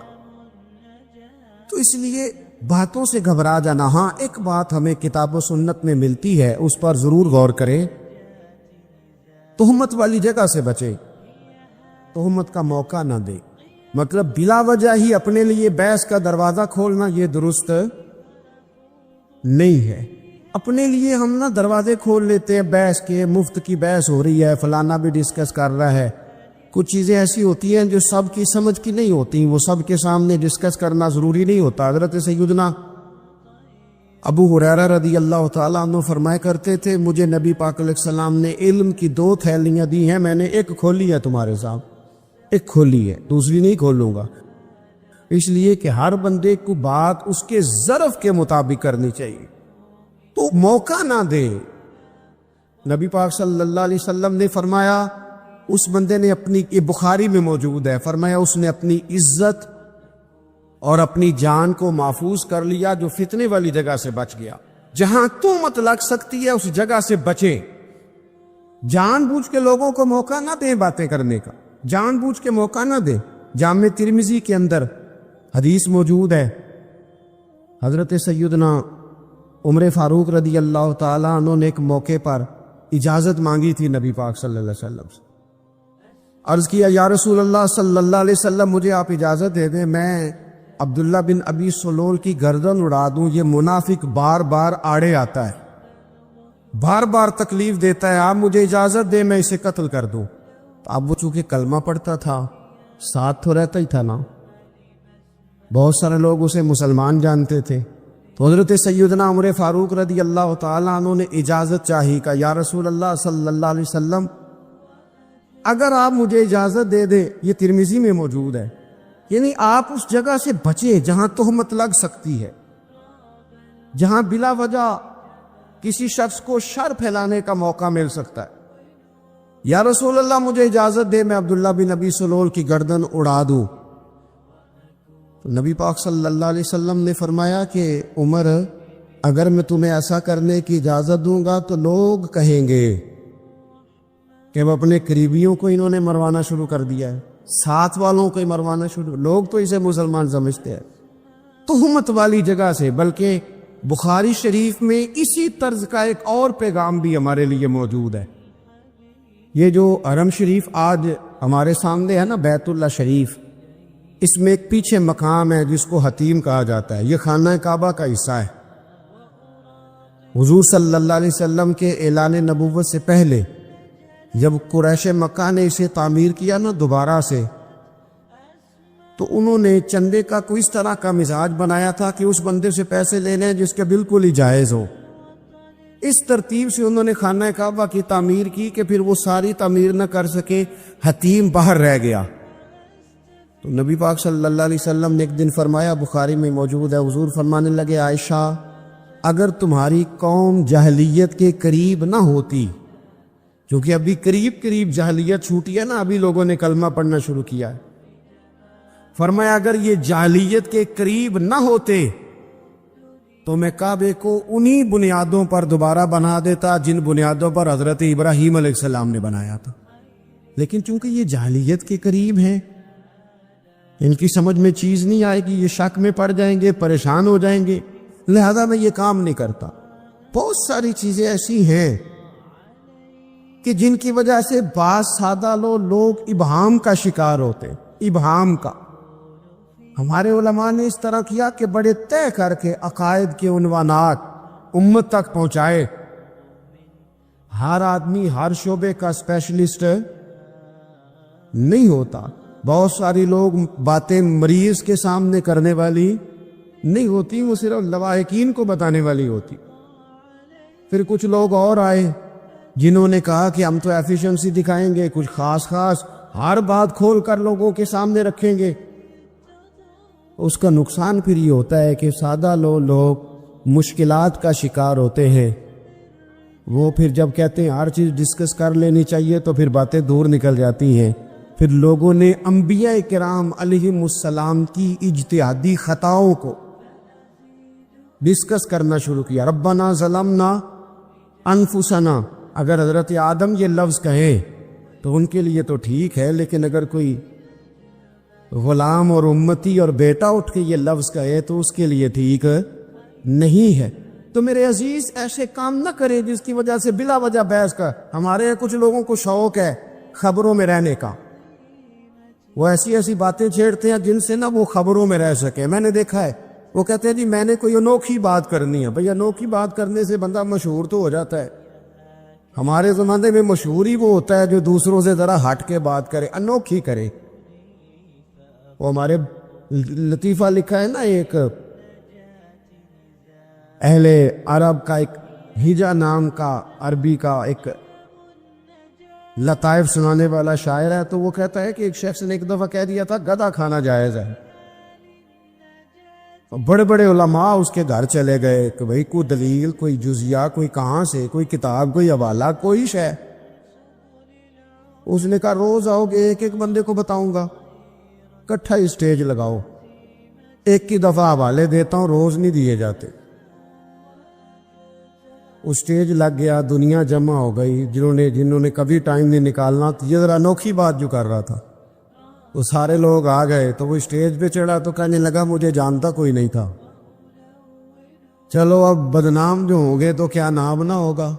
تو اس لیے باتوں سے گھبرا جانا، ہاں ایک بات ہمیں کتاب و سنت میں ملتی ہے، اس پر ضرور غور کریں، تہمت والی جگہ سے بچے، تہمت کا موقع نہ دے۔ مطلب بلا وجہ ہی اپنے لیے بحث کا دروازہ کھولنا یہ درست نہیں ہے۔ اپنے لیے ہم نا دروازے کھول لیتے ہیں بحث کے، مفت کی بحث ہو رہی ہے، فلانا بھی ڈسکس کر رہا ہے۔ کچھ چیزیں ایسی ہوتی ہیں جو سب کی سمجھ کی نہیں ہوتی، وہ سب کے سامنے ڈسکس کرنا ضروری نہیں ہوتا۔ حضرت سیدنا ابو ہریرہ رضی اللہ تعالیٰ عنہ فرمایا کرتے تھے، مجھے نبی پاک علیہ السلام نے علم کی 2 تھیلیاں دی ہیں، میں نے ایک کھولی ہے تمہارے سامنے، ایک کھولی ہے، دوسری نہیں کھولوں گا۔ اس لیے کہ ہر بندے کو بات اس کے ظرف کے مطابق کرنی چاہیے، تو موقع نہ دے۔ نبی پاک صلی اللہ علیہ وسلم نے فرمایا اس بندے نے اپنی، یہ بخاری میں موجود ہے، فرمایا اس نے اپنی عزت اور اپنی جان کو محفوظ کر لیا جو فتنے والی جگہ سے بچ گیا۔ جہاں تہمت لگ سکتی ہے اس جگہ سے بچیں، جان بوجھ کے لوگوں کو موقع نہ دیں باتیں کرنے کا، جان بوجھ کے موقع نہ دیں۔ جامع ترمذی کے اندر حدیث موجود ہے، حضرت سیدنا عمر فاروق رضی اللہ تعالیٰ عنہ نے ایک موقع پر اجازت مانگی تھی نبی پاک صلی اللہ علیہ وسلم سے، عرض کیا یا رسول اللہ صلی اللہ علیہ وسلم مجھے آپ اجازت دے دیں، میں عبداللہ بن ابی سلول کی گردن اڑا دوں، یہ منافق بار بار آڑے آتا ہے، بار بار تکلیف دیتا ہے، آپ مجھے اجازت دیں میں اسے قتل کر دوں۔ تو اب وہ چونکہ کلمہ پڑھتا تھا، ساتھ تو رہتا ہی تھا نا، بہت سارے لوگ اسے مسلمان جانتے تھے، تو حضرت سیدنا عمر فاروق رضی اللہ تعالیٰ عنہ نے اجازت چاہی، کہ یا رسول اللہ صلی اللہ علیہ وسلم اگر آپ مجھے اجازت دے دیں، یہ ترمذی میں موجود ہے، یعنی آپ اس جگہ سے بچیں جہاں تہمت لگ سکتی ہے، جہاں بلا وجہ کسی شخص کو شر پھیلانے کا موقع مل سکتا ہے۔ یا رسول اللہ مجھے اجازت دے میں عبداللہ بن ابی سلول کی گردن اڑا دوں۔ تو نبی پاک صلی اللہ علیہ وسلم نے فرمایا کہ عمر اگر میں تمہیں ایسا کرنے کی اجازت دوں گا تو لوگ کہیں گے کہ وہ اپنے قریبیوں کو انہوں نے مروانا شروع کر دیا ہے، ساتھ والوں کو ہی مروانا شروع، لوگ تو اسے مسلمان سمجھتے ہیں۔ تہمت والی جگہ سے، بلکہ بخاری شریف میں اسی طرز کا ایک اور پیغام بھی ہمارے لیے موجود ہے۔ یہ جو حرم شریف آج ہمارے سامنے ہے نا، بیت اللہ شریف، اس میں ایک پیچھے مقام ہے جس کو حتیم کہا جاتا ہے، یہ خانہ کعبہ کا حصہ ہے۔ حضور صلی اللہ علیہ وسلم کے اعلان نبوت سے پہلے جب قریش مکہ نے اسے تعمیر کیا نا دوبارہ سے، تو انہوں نے چندے کا کوئی اس طرح کا مزاج بنایا تھا کہ اس بندے سے پیسے لے لیں جس کے بالکل ہی جائز ہو۔ اس ترتیب سے انہوں نے خانہ کعبہ کی تعمیر کی کہ پھر وہ ساری تعمیر نہ کر سکے، حتیم باہر رہ گیا۔ تو نبی پاک صلی اللہ علیہ وسلم نے ایک دن فرمایا، بخاری میں موجود ہے، حضور فرمانے لگے عائشہ اگر تمہاری قوم جاہلیت کے قریب نہ ہوتی چونکہ ابھی قریب قریب جاہلیت چھوٹی ہے نا، ابھی لوگوں نے کلمہ پڑھنا شروع کیا ہے. فرمایا اگر یہ جاہلیت کے قریب نہ ہوتے تو میں کعبے کو انہی بنیادوں پر دوبارہ بنا دیتا جن بنیادوں پر حضرت ابراہیم علیہ السلام نے بنایا تھا. لیکن چونکہ یہ جاہلیت کے قریب ہیں، ان کی سمجھ میں چیز نہیں آئے گی، یہ شک میں پڑ جائیں گے، پریشان ہو جائیں گے، لہذا میں یہ کام نہیں کرتا. بہت ساری چیزیں ایسی ہیں کہ جن کی وجہ سے بعض سادہ لوگ ابہام کا شکار ہوتے، ابہام کا. ہمارے علماء نے اس طرح کیا کہ بڑے طے کر کے عقائد کے عنوانات امت تک پہنچائے. ہر آدمی ہر شعبے کا اسپیشلسٹ نہیں ہوتا. بہت ساری لوگ باتیں مریض کے سامنے کرنے والی نہیں ہوتی، وہ صرف لواحقین کو بتانے والی ہوتی. پھر کچھ لوگ اور آئے جنہوں نے کہا کہ ہم تو ایفیشنسی دکھائیں گے، کچھ خاص ہر بات کھول کر لوگوں کے سامنے رکھیں گے. اس کا نقصان پھر یہ ہوتا ہے کہ سادہ لوگ مشکلات کا شکار ہوتے ہیں. وہ پھر جب کہتے ہیں ہر چیز ڈسکس کر لینی چاہیے تو پھر باتیں دور نکل جاتی ہیں. پھر لوگوں نے انبیاء کرام علیہم السلام کی اجتہادی خطاؤں کو ڈسکس کرنا شروع کیا. ربنا ظلمنا انفسنا، اگر حضرت آدم یہ لفظ کہیں تو ان کے لیے تو ٹھیک ہے، لیکن اگر کوئی غلام اور امتی اور بیٹا اٹھ کے یہ لفظ کہے تو اس کے لیے ٹھیک نہیں ہے. تو میرے عزیز ایسے کام نہ کرے جس کی وجہ سے بلا وجہ بحث کا. ہمارے کچھ لوگوں کو شوق ہے خبروں میں رہنے کا، وہ ایسی باتیں چھیڑتے ہیں جن سے نہ وہ خبروں میں رہ سکے. میں نے دیکھا ہے وہ کہتے ہیں جی میں نے کوئی انوکھی بات کرنی ہے. بھئی انوکھی بات کرنے سے بندہ مشہور تو ہو جاتا ہے. ہمارے زمانے میں مشہور ہی وہ ہوتا ہے جو دوسروں سے ذرا ہٹ کے بات کرے، انوکھی کرے. وہ ہمارے لطیفہ لکھا ہے نا، ایک اہل عرب کا ایک ہجا نام کا عربی کا ایک لطائف سنانے والا شاعر ہے. تو وہ کہتا ہے کہ ایک شخص نے ایک دفعہ کہہ دیا تھا گدھا کھانا جائز ہے. بڑے بڑے علماء اس کے گھر چلے گئے کہ بھئی کوئی دلیل، کوئی جزیہ، کوئی کہاں سے، کوئی کتاب، کوئی حوالہ، کوئی شے. اس نے کہا روز آؤ گے ایک ایک بندے کو بتاؤں گا، کٹھا اسٹیج لگاؤ، ایک کی دفعہ حوالے دیتا ہوں، روز نہیں دیے جاتے. وہ اسٹیج لگ گیا، دنیا جمع ہو گئی جنہوں نے کبھی ٹائم نہیں نکالنا. یہ ذرا انوکھی بات جو کر رہا تھا وہ سارے لوگ آ گئے. تو وہ اسٹیج پہ چڑھا تو کہنے لگا مجھے جانتا کوئی نہیں تھا. چلو اب بدنام جو ہوں گے تو کیا نام نہ ہوگا.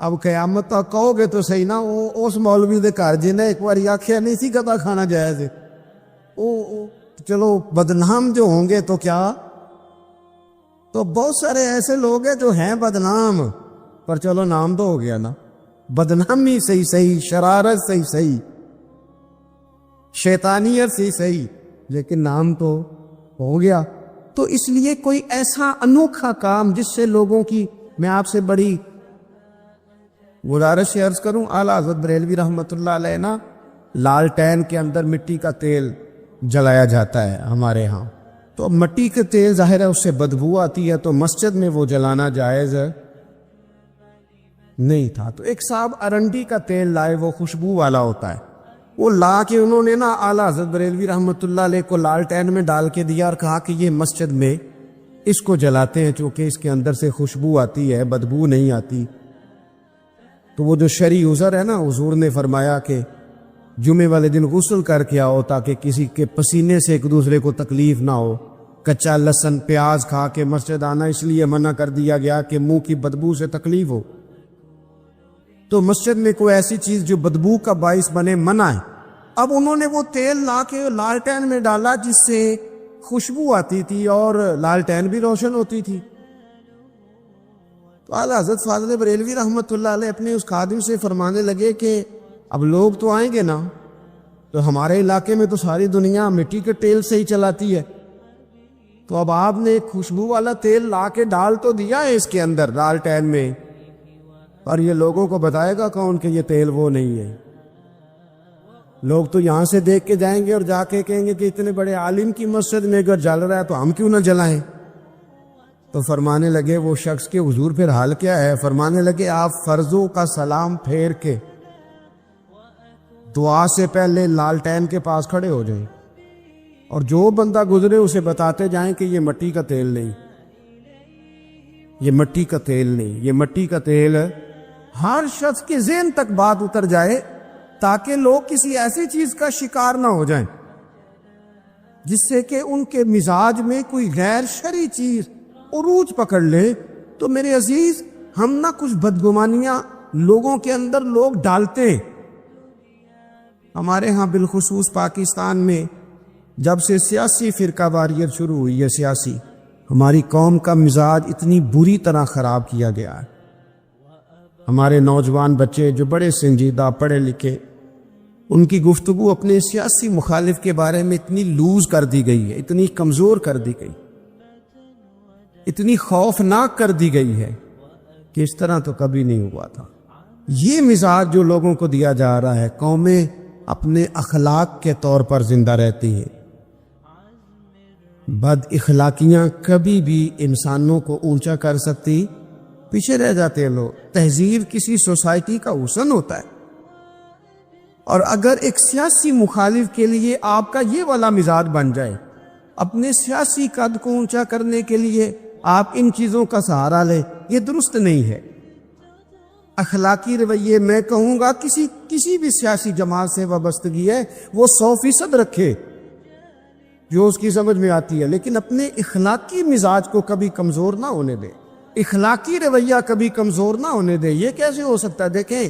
اب قیامت تک کہو گے تو صحیح نا، اس مولوی دے گھر جنہیں ایک بار آخیا نہیں سی گدھا کھانا جائز ہے، چلو بدنام جو ہوں گے تو کیا. تو بہت سارے ایسے لوگ ہیں جو ہیں بدنام، پر چلو نام تو ہو گیا نا. بدنامی صحیح، شرارت صحیح، شیطانیت صحیح، لیکن نام تو ہو گیا. تو اس لیے کوئی ایسا انوکھا کام جس سے لوگوں کی، میں آپ سے بڑی گزارش عرض کروں، اعلیٰ حضرت بریلوی رحمۃ اللہ علیہ نا لالٹین کے اندر مٹی کا تیل جلایا جاتا ہے ہمارے ہاں. تو مٹی کے تیل ظاہر ہے اس سے بدبو آتی ہے، تو مسجد میں وہ جلانا جائز نہیں تھا. تو ایک صاحب ارنڈی کا تیل لائے، وہ خوشبو والا ہوتا ہے. وہ لا کے انہوں نے نا اعلیٰ حضرت بریلوی رحمۃ اللہ علیہ کو لالٹین میں ڈال کے دیا اور کہا کہ یہ مسجد میں اس کو جلاتے ہیں چونکہ اس کے اندر سے خوشبو آتی ہے، بدبو نہیں آتی. تو وہ جو شرعی عذر ہے نا، حضور نے فرمایا کہ جمعے والے دن غسل کر کے آؤ تاکہ کسی کے پسینے سے ایک دوسرے کو تکلیف نہ ہو. کچا لہسن پیاز کھا کے مسجد آنا اس لیے منع کر دیا گیا کہ منہ کی بدبو سے تکلیف ہو. تو مسجد میں کوئی ایسی چیز جو بدبو کا باعث بنے منع ہے. اب انہوں نے وہ تیل لا کے لالٹین میں ڈالا جس سے خوشبو آتی تھی اور لالٹین بھی روشن ہوتی تھی. تو اعلیٰ حضرت فاضل بریلوی رحمۃ اللہ علیہ اپنے اس خادم سے فرمانے لگے کہ اب لوگ تو آئیں گے نا، تو ہمارے علاقے میں تو ساری دنیا مٹی کے تیل سے ہی چلاتی ہے، تو اب آپ نے ایک خوشبو والا تیل لا کے ڈال تو دیا ہے اس کے اندر لالٹین میں، اور یہ لوگوں کو بتائے گا کون کہ یہ تیل وہ نہیں ہے. لوگ تو یہاں سے دیکھ کے جائیں گے اور جا کے کہیں گے کہ اتنے بڑے عالم کی مسجد میں اگر جل رہا ہے تو ہم کیوں نہ جلائیں. تو فرمانے لگے وہ شخص کہ حضور پھر حال کیا ہے؟ فرمانے لگے آپ فرضوں کا سلام پھیر کے دعا سے پہلے لالٹین کے پاس کھڑے ہو جائیں، اور جو بندہ گزرے اسے بتاتے جائیں کہ یہ مٹی کا تیل نہیں، یہ مٹی کا تیل نہیں، یہ مٹی کا تیل ہر شخص کے ذہن تک بات اتر جائے، تاکہ لوگ کسی ایسی چیز کا شکار نہ ہو جائیں جس سے کہ ان کے مزاج میں کوئی غیر شرعی چیز عروج پکڑ لے۔ تو میرے عزیز، ہم نہ کچھ بدگمانیاں لوگوں کے اندر لوگ ڈالتے ہیں۔ ہمارے ہاں بالخصوص پاکستان میں جب سے سیاسی فرقہ واریت شروع ہوئی ہے، سیاسی، ہماری قوم کا مزاج اتنی بری طرح خراب کیا گیا ہے۔ ہمارے نوجوان بچے جو بڑے سنجیدہ پڑھے لکھے، ان کی گفتگو اپنے سیاسی مخالف کے بارے میں اتنی لوز کر دی گئی ہے، اتنی کمزور کر دی گئی، اتنی خوفناک کر دی گئی ہے کہ اس طرح تو کبھی نہیں ہوا تھا۔ یہ مزاج جو لوگوں کو دیا جا رہا ہے، قومیں اپنے اخلاق کے طور پر زندہ رہتی ہیں۔ بد اخلاقیاں کبھی بھی انسانوں کو اونچا کر سکتی، پیچھے رہ جاتے ہیں لوگ۔ تہذیب کسی سوسائٹی کا حسن ہوتا ہے، اور اگر ایک سیاسی مخالف کے لیے آپ کا یہ والا مزاج بن جائے، اپنے سیاسی قد کو اونچا کرنے کے لیے آپ ان چیزوں کا سہارا لیں، یہ درست نہیں ہے۔ اخلاقی رویے میں کہوں گا کسی بھی سیاسی جماعت سے وابستگی ہے وہ 100% رکھے جو اس کی سمجھ میں آتی ہے، لیکن اپنے اخلاقی مزاج کو کبھی کمزور نہ ہونے دے، اخلاقی رویہ کبھی کمزور نہ ہونے دے۔ یہ کیسے ہو سکتا ہے؟ دیکھیں،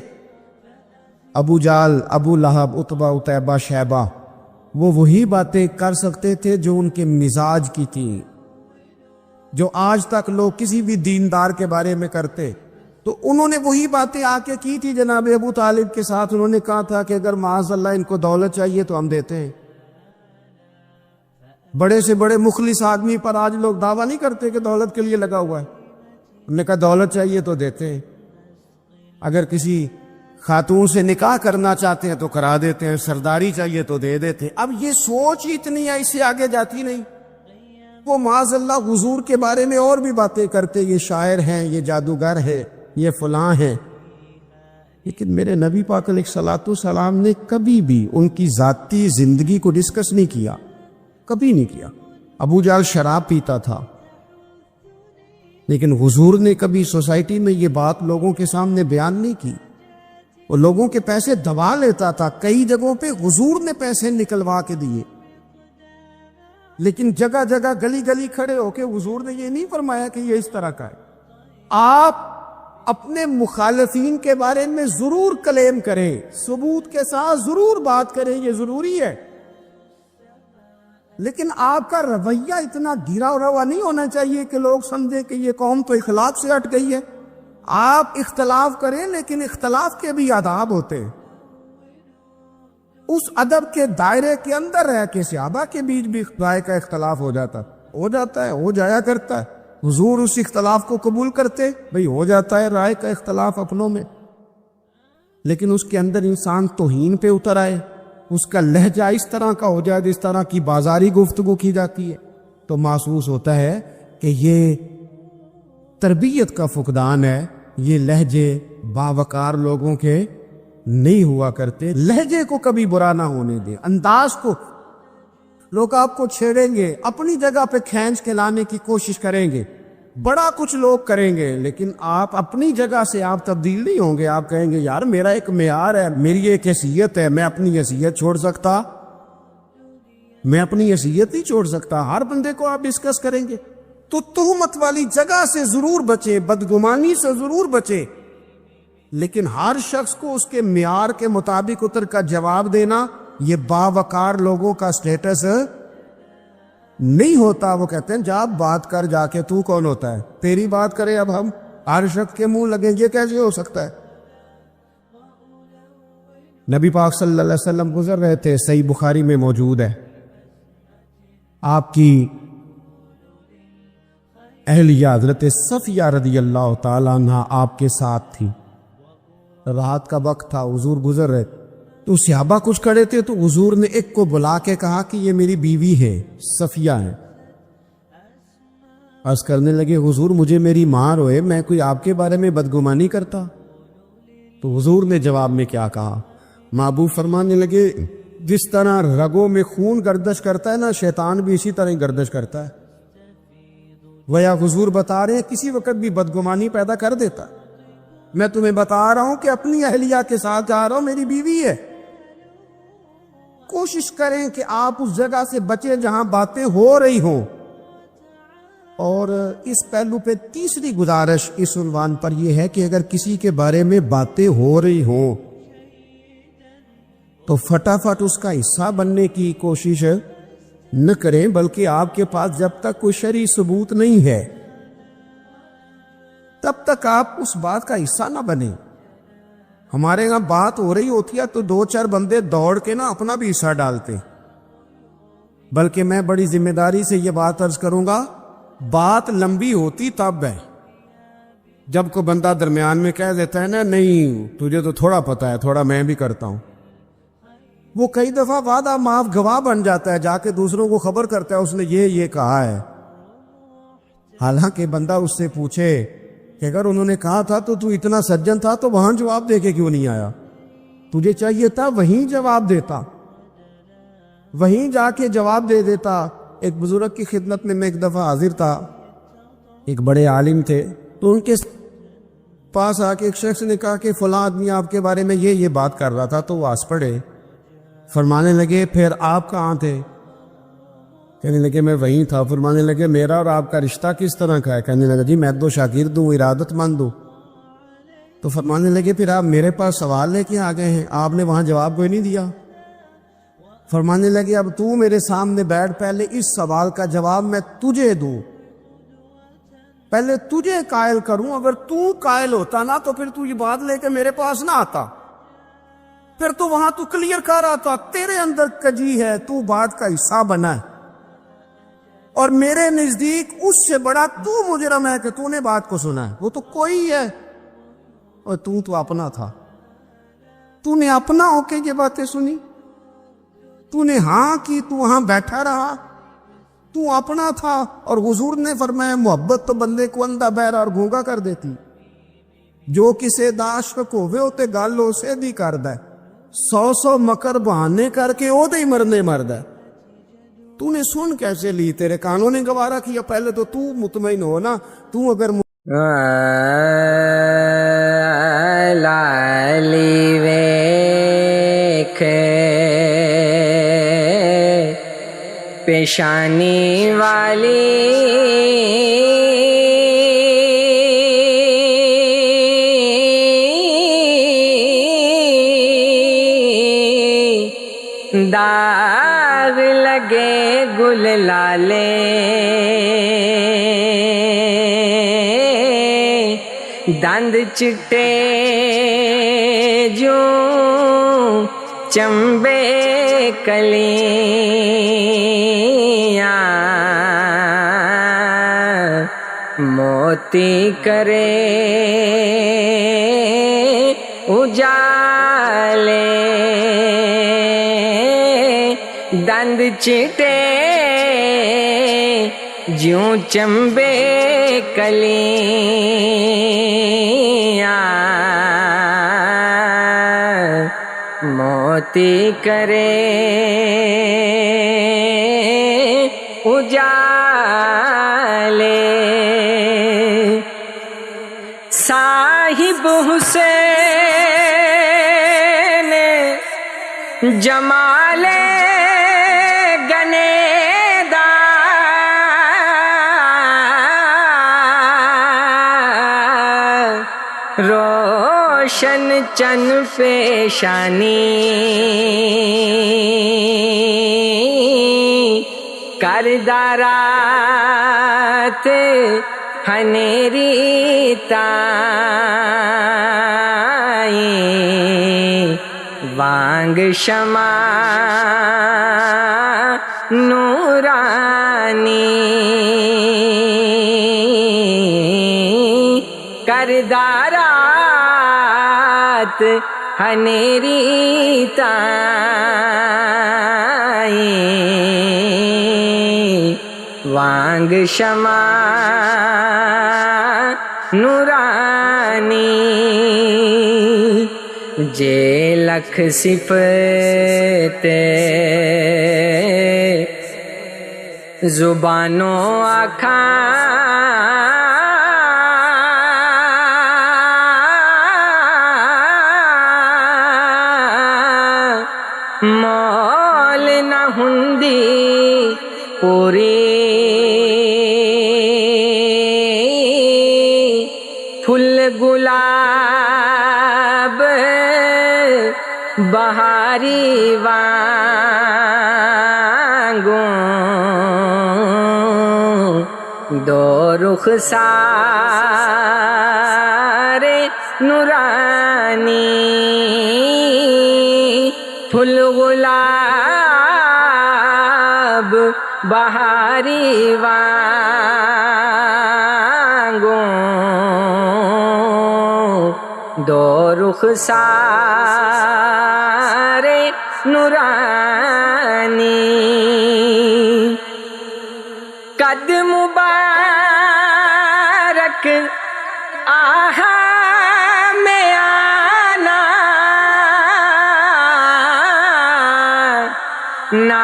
ابو جال، ابو لہب، عتبہ، عتیبہ، شیبہ، وہ وہی باتیں کر سکتے تھے جو ان کے مزاج کی تھیں، جو آج تک لوگ کسی بھی دیندار کے بارے میں کرتے۔ تو انہوں نے وہی باتیں آ کے کی تھی جناب ابو طالب کے ساتھ۔ انہوں نے کہا تھا کہ اگر معاذ اللہ ان کو دولت چاہیے تو ہم دیتے ہیں۔ بڑے سے بڑے مخلص آدمی پر آج لوگ دعویٰ نہیں کرتے کہ دولت کے لیے لگا ہوا ہے، انہوں نے کہا دولت چاہیے تو دیتے ہیں۔ اگر کسی خاتون سے نکاح کرنا چاہتے ہیں تو کرا دیتے ہیں، سرداری چاہیے تو دے دیتے ہیں۔ اب یہ سوچ ہی اتنی ہے، اس سے آگے جاتی نہیں۔ وہ معاذ اللہ حضور کے بارے میں اور بھی باتیں کرتے، یہ شاعر ہیں، یہ جادوگر ہے، یہ فلاں ہیں، لیکن میرے نبی پاک علیہ الصلوۃ والسلام نے کبھی بھی ان کی ذاتی زندگی کو ڈسکس نہیں کیا، کبھی نہیں کیا۔ ابو جہل شراب پیتا تھا، لیکن حضور نے کبھی سوسائٹی میں یہ بات لوگوں کے سامنے بیان نہیں کی۔ وہ لوگوں کے پیسے دبا لیتا تھا، کئی جگہوں پہ حضور نے پیسے نکلوا کے دیے، لیکن جگہ جگہ گلی گلی کھڑے ہو کے حضور نے یہ نہیں فرمایا کہ یہ اس طرح کا ہے۔ آپ اپنے مخالفین کے بارے میں ضرور کلیم کریں، ثبوت کے ساتھ ضرور بات کریں، یہ ضروری ہے، لیکن آپ کا رویہ اتنا گھرا ہوا نہیں ہونا چاہیے کہ لوگ سمجھیں کہ یہ قوم تو اخلاق سے ہٹ گئی ہے۔ آپ اختلاف کریں، لیکن اختلاف کے بھی آداب ہوتے ہیں۔ اس ادب کے دائرے کے اندر رہ کے صحابہ کے بیچ بھی رائے کا اختلاف ہو جاتا ہے، ہو جایا کرتا ہے۔ حضور اس اختلاف کو قبول کرتے، بھئی ہو جاتا ہے رائے کا اختلاف اپنوں میں، لیکن اس کے اندر انسان توہین پہ اتر آئے، اس کا لہجہ اس طرح کا ہو جائے جس طرح کی بازاری گفتگو کی جاتی ہے، تو محسوس ہوتا ہے کہ یہ تربیت کا فقدان ہے۔ یہ لہجے باوقار لوگوں کے نہیں ہوا کرتے۔ لہجے کو کبھی برا نہ ہونے دیں، انداز کو۔ لوگ آپ کو چھیڑیں گے، اپنی جگہ پہ کھینچ کے لانے کی کوشش کریں گے، بڑا کچھ لوگ کریں گے، لیکن آپ اپنی جگہ سے آپ تبدیل نہیں ہوں گے۔ آپ کہیں گے یار میرا ایک معیار ہے، میری ایک حیثیت ہے، میں اپنی حیثیت چھوڑ سکتا؟ میں اپنی حیثیت نہیں چھوڑ سکتا۔ ہر بندے کو آپ ڈسکس کریں گے، تو تہمت والی جگہ سے ضرور بچیں، بدگمانی سے ضرور بچیں، لیکن ہر شخص کو اس کے معیار کے مطابق اتر کا جواب دینا یہ باوقار لوگوں کا سٹیٹس نہیں ہوتا۔ وہ کہتے ہیں جا بات کر، جا کے تو کون ہوتا ہے تیری بات کرے، اب ہم ہر شخص کے منہ لگیں، یہ کیسے ہو سکتا ہے؟ نبی پاک صلی اللہ علیہ وسلم گزر رہے تھے، صحیح بخاری میں موجود ہے، آپ کی اہلیہ حضرت صفیہ رضی اللہ تعالیٰ عنہ آپ کے ساتھ تھی۔ رات کا وقت تھا، حضور گزر رہے تھے، تو صحابہ کچھ کھڑے تھے، تو حضور نے ایک کو بلا کے کہا کہ یہ میری بیوی ہے، صفیہ ہے۔ عرض کرنے لگے حضور مجھے میری ماں روئے، میں کوئی آپ کے بارے میں بدگمانی کرتا؟ تو حضور نے جواب میں کیا کہا؟ محبوب فرمانے لگے جس طرح رگوں میں خون گردش کرتا ہے نا، شیطان بھی اسی طرح گردش کرتا ہے۔ ویا حضور بتا رہے ہیں کسی وقت بھی بدگمانی پیدا کر دیتا۔ میں تمہیں بتا رہا ہوں کہ اپنی اہلیہ کے ساتھ جا رہا ہوں، میری بیوی ہے، کوشش کریں کہ آپ اس جگہ سے بچیں جہاں باتیں ہو رہی ہوں۔ اور اس پہلو پہ تیسری گزارش اس عنوان پر یہ ہے کہ اگر کسی کے بارے میں باتیں ہو رہی ہوں تو فٹافٹ اس کا حصہ بننے کی کوشش نہ کریں، بلکہ آپ کے پاس جب تک کوئی شرعی ثبوت نہیں ہے تب تک آپ اس بات کا حصہ نہ بنیں۔ ہمارے یہاں بات ہو رہی ہوتی ہے تو 2-4 بندے دوڑ کے نا اپنا بھی حصہ ڈالتے، بلکہ میں بڑی ذمہ داری سے یہ بات عرض کروں گا، بات لمبی ہوتی تب ہے جب کوئی بندہ درمیان میں کہہ دیتا ہے نا نہیں تجھے تو تھوڑا پتہ ہے، تھوڑا میں بھی کرتا ہوں۔ وہ کئی دفعہ وعدہ معاف گواہ بن جاتا ہے، جا کے دوسروں کو خبر کرتا ہے اس نے یہ کہا ہے، حالانکہ بندہ اس سے پوچھے کہ اگر انہوں نے کہا تھا تو اتنا سجن تھا تو وہاں جواب دے کے کیوں نہیں آیا؟ تجھے چاہیے تھا وہیں جواب دیتا، وہیں جا کے جواب دے دیتا۔ ایک بزرگ کی خدمت میں ایک دفعہ حاضر تھا، ایک بڑے عالم تھے، تو ان کے پاس آ کے ایک شخص نے کہا کہ فلاں آدمی آپ کے بارے میں یہ بات کر رہا تھا، تو وہ ہنس پڑے، فرمانے لگے پھر آپ کہاں تھے؟ کہنے لگے میں وہیں تھا۔ فرمانے لگے میرا اور آپ کا رشتہ کس طرح کا ہے؟ کہنے لگا جی میں تو شاگرد ہوں، ارادت مند ہوں۔ تو فرمانے لگے پھر آپ میرے پاس سوال لے کے آ گئے ہیں، آپ نے وہاں جواب کوئی نہیں دیا۔ فرمانے لگے اب تو میرے سامنے بیٹھ، پہلے اس سوال کا جواب میں تجھے دوں، پہلے تجھے قائل کروں۔ اگر تو قائل ہوتا نا تو پھر تو یہ بات لے کے میرے پاس نہ آتا، پھر تو وہاں تو کلیئر کر آتا تیرے اندر کجی ہے، تو بات کا حصہ بنا ہے، اور میرے نزدیک اس سے بڑا تو مجرم ہے کہ تو نے بات کو سنا ہے، وہ تو کوئی ہے، اور تو اپنا تھا، تو نے اپنا ہو کے یہ باتیں سنی، تو نے ہاں کی، تو وہاں بیٹھا رہا، تو اپنا تھا۔ اور حضور نے فرمایا محبت تو بندے کو اندھا بہرا اور گونگا کر دیتی، جو کسے داشک ہوئے ہوتے گالو سے دی کرد ہے، 100 مکر بہانے کر کے او دے مرنے مرد ہے۔ تو نے سن کیسے لی؟ تیرے کانوں نے گوارا کیا؟ پہلے تو مطمئن ہو نا، تو اگر لالی ویکھ پیشانی والی داغ لگے گل لالے دند چٹے جو چمبے کلیاں موتی کرے اجالے دند چٹے جوں چمبے کلیاں موتی کرے اجالے صاحب حسین جمال روشن چن پیشانی کردارات ہنیری تائیں وانگ شمع نورانی کردارات ہنیری تائیں وانگ وانگ شمع نورانی جے لکھ صفت زبانوں آکھاں مول نہ ہندی پوری پھل گلاب بہاری وانگوں دو رخسار نورانی پھل گلاب بہاری وانگوں دو رخسار نورانی قد مبارک آہا میں آنا نہ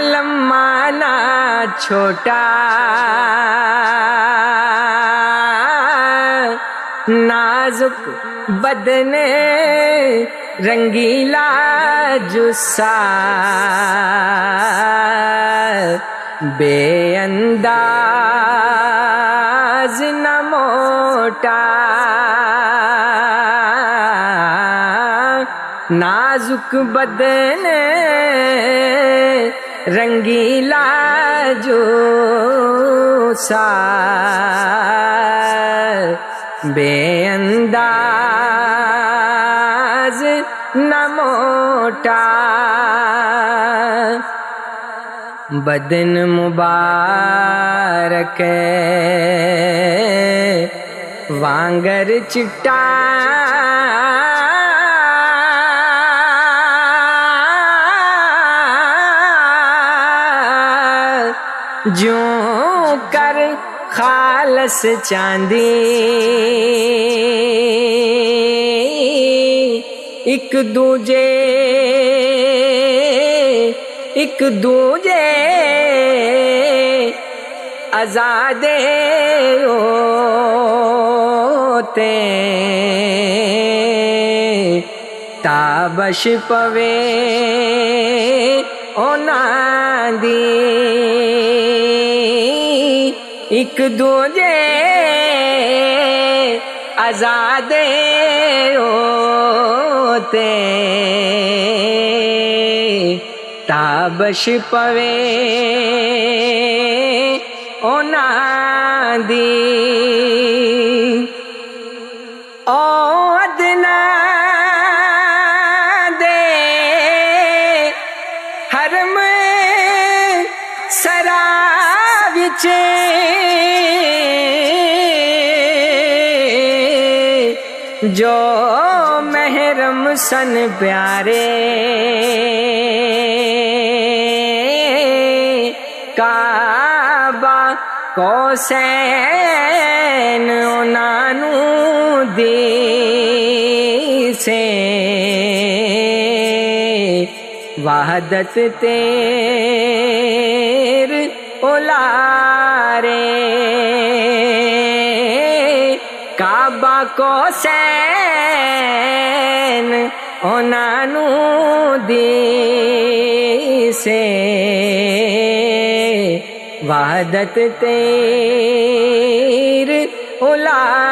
لمبا نہ چھوٹا نازک بدن رنگیلا جسا بے انداز نہ موٹا نازک بدن رنگیلا جوسا بے انداز نہ موٹا بدن مبارک وانگر چٹا جوں کر خالص چاندی ایک دوجے آزادے ہوتے تابش پوے اونا دی ایک دوجے آزادے ہوتے تابش پوے اونا دی او ادنا دے حرم سرا وچ جو محرم سن پیارے کعبہ کوسین انانو دی سے وحدت تیر اولارے کعبہ کوسین انانو دی سے وحدت تیر اولارے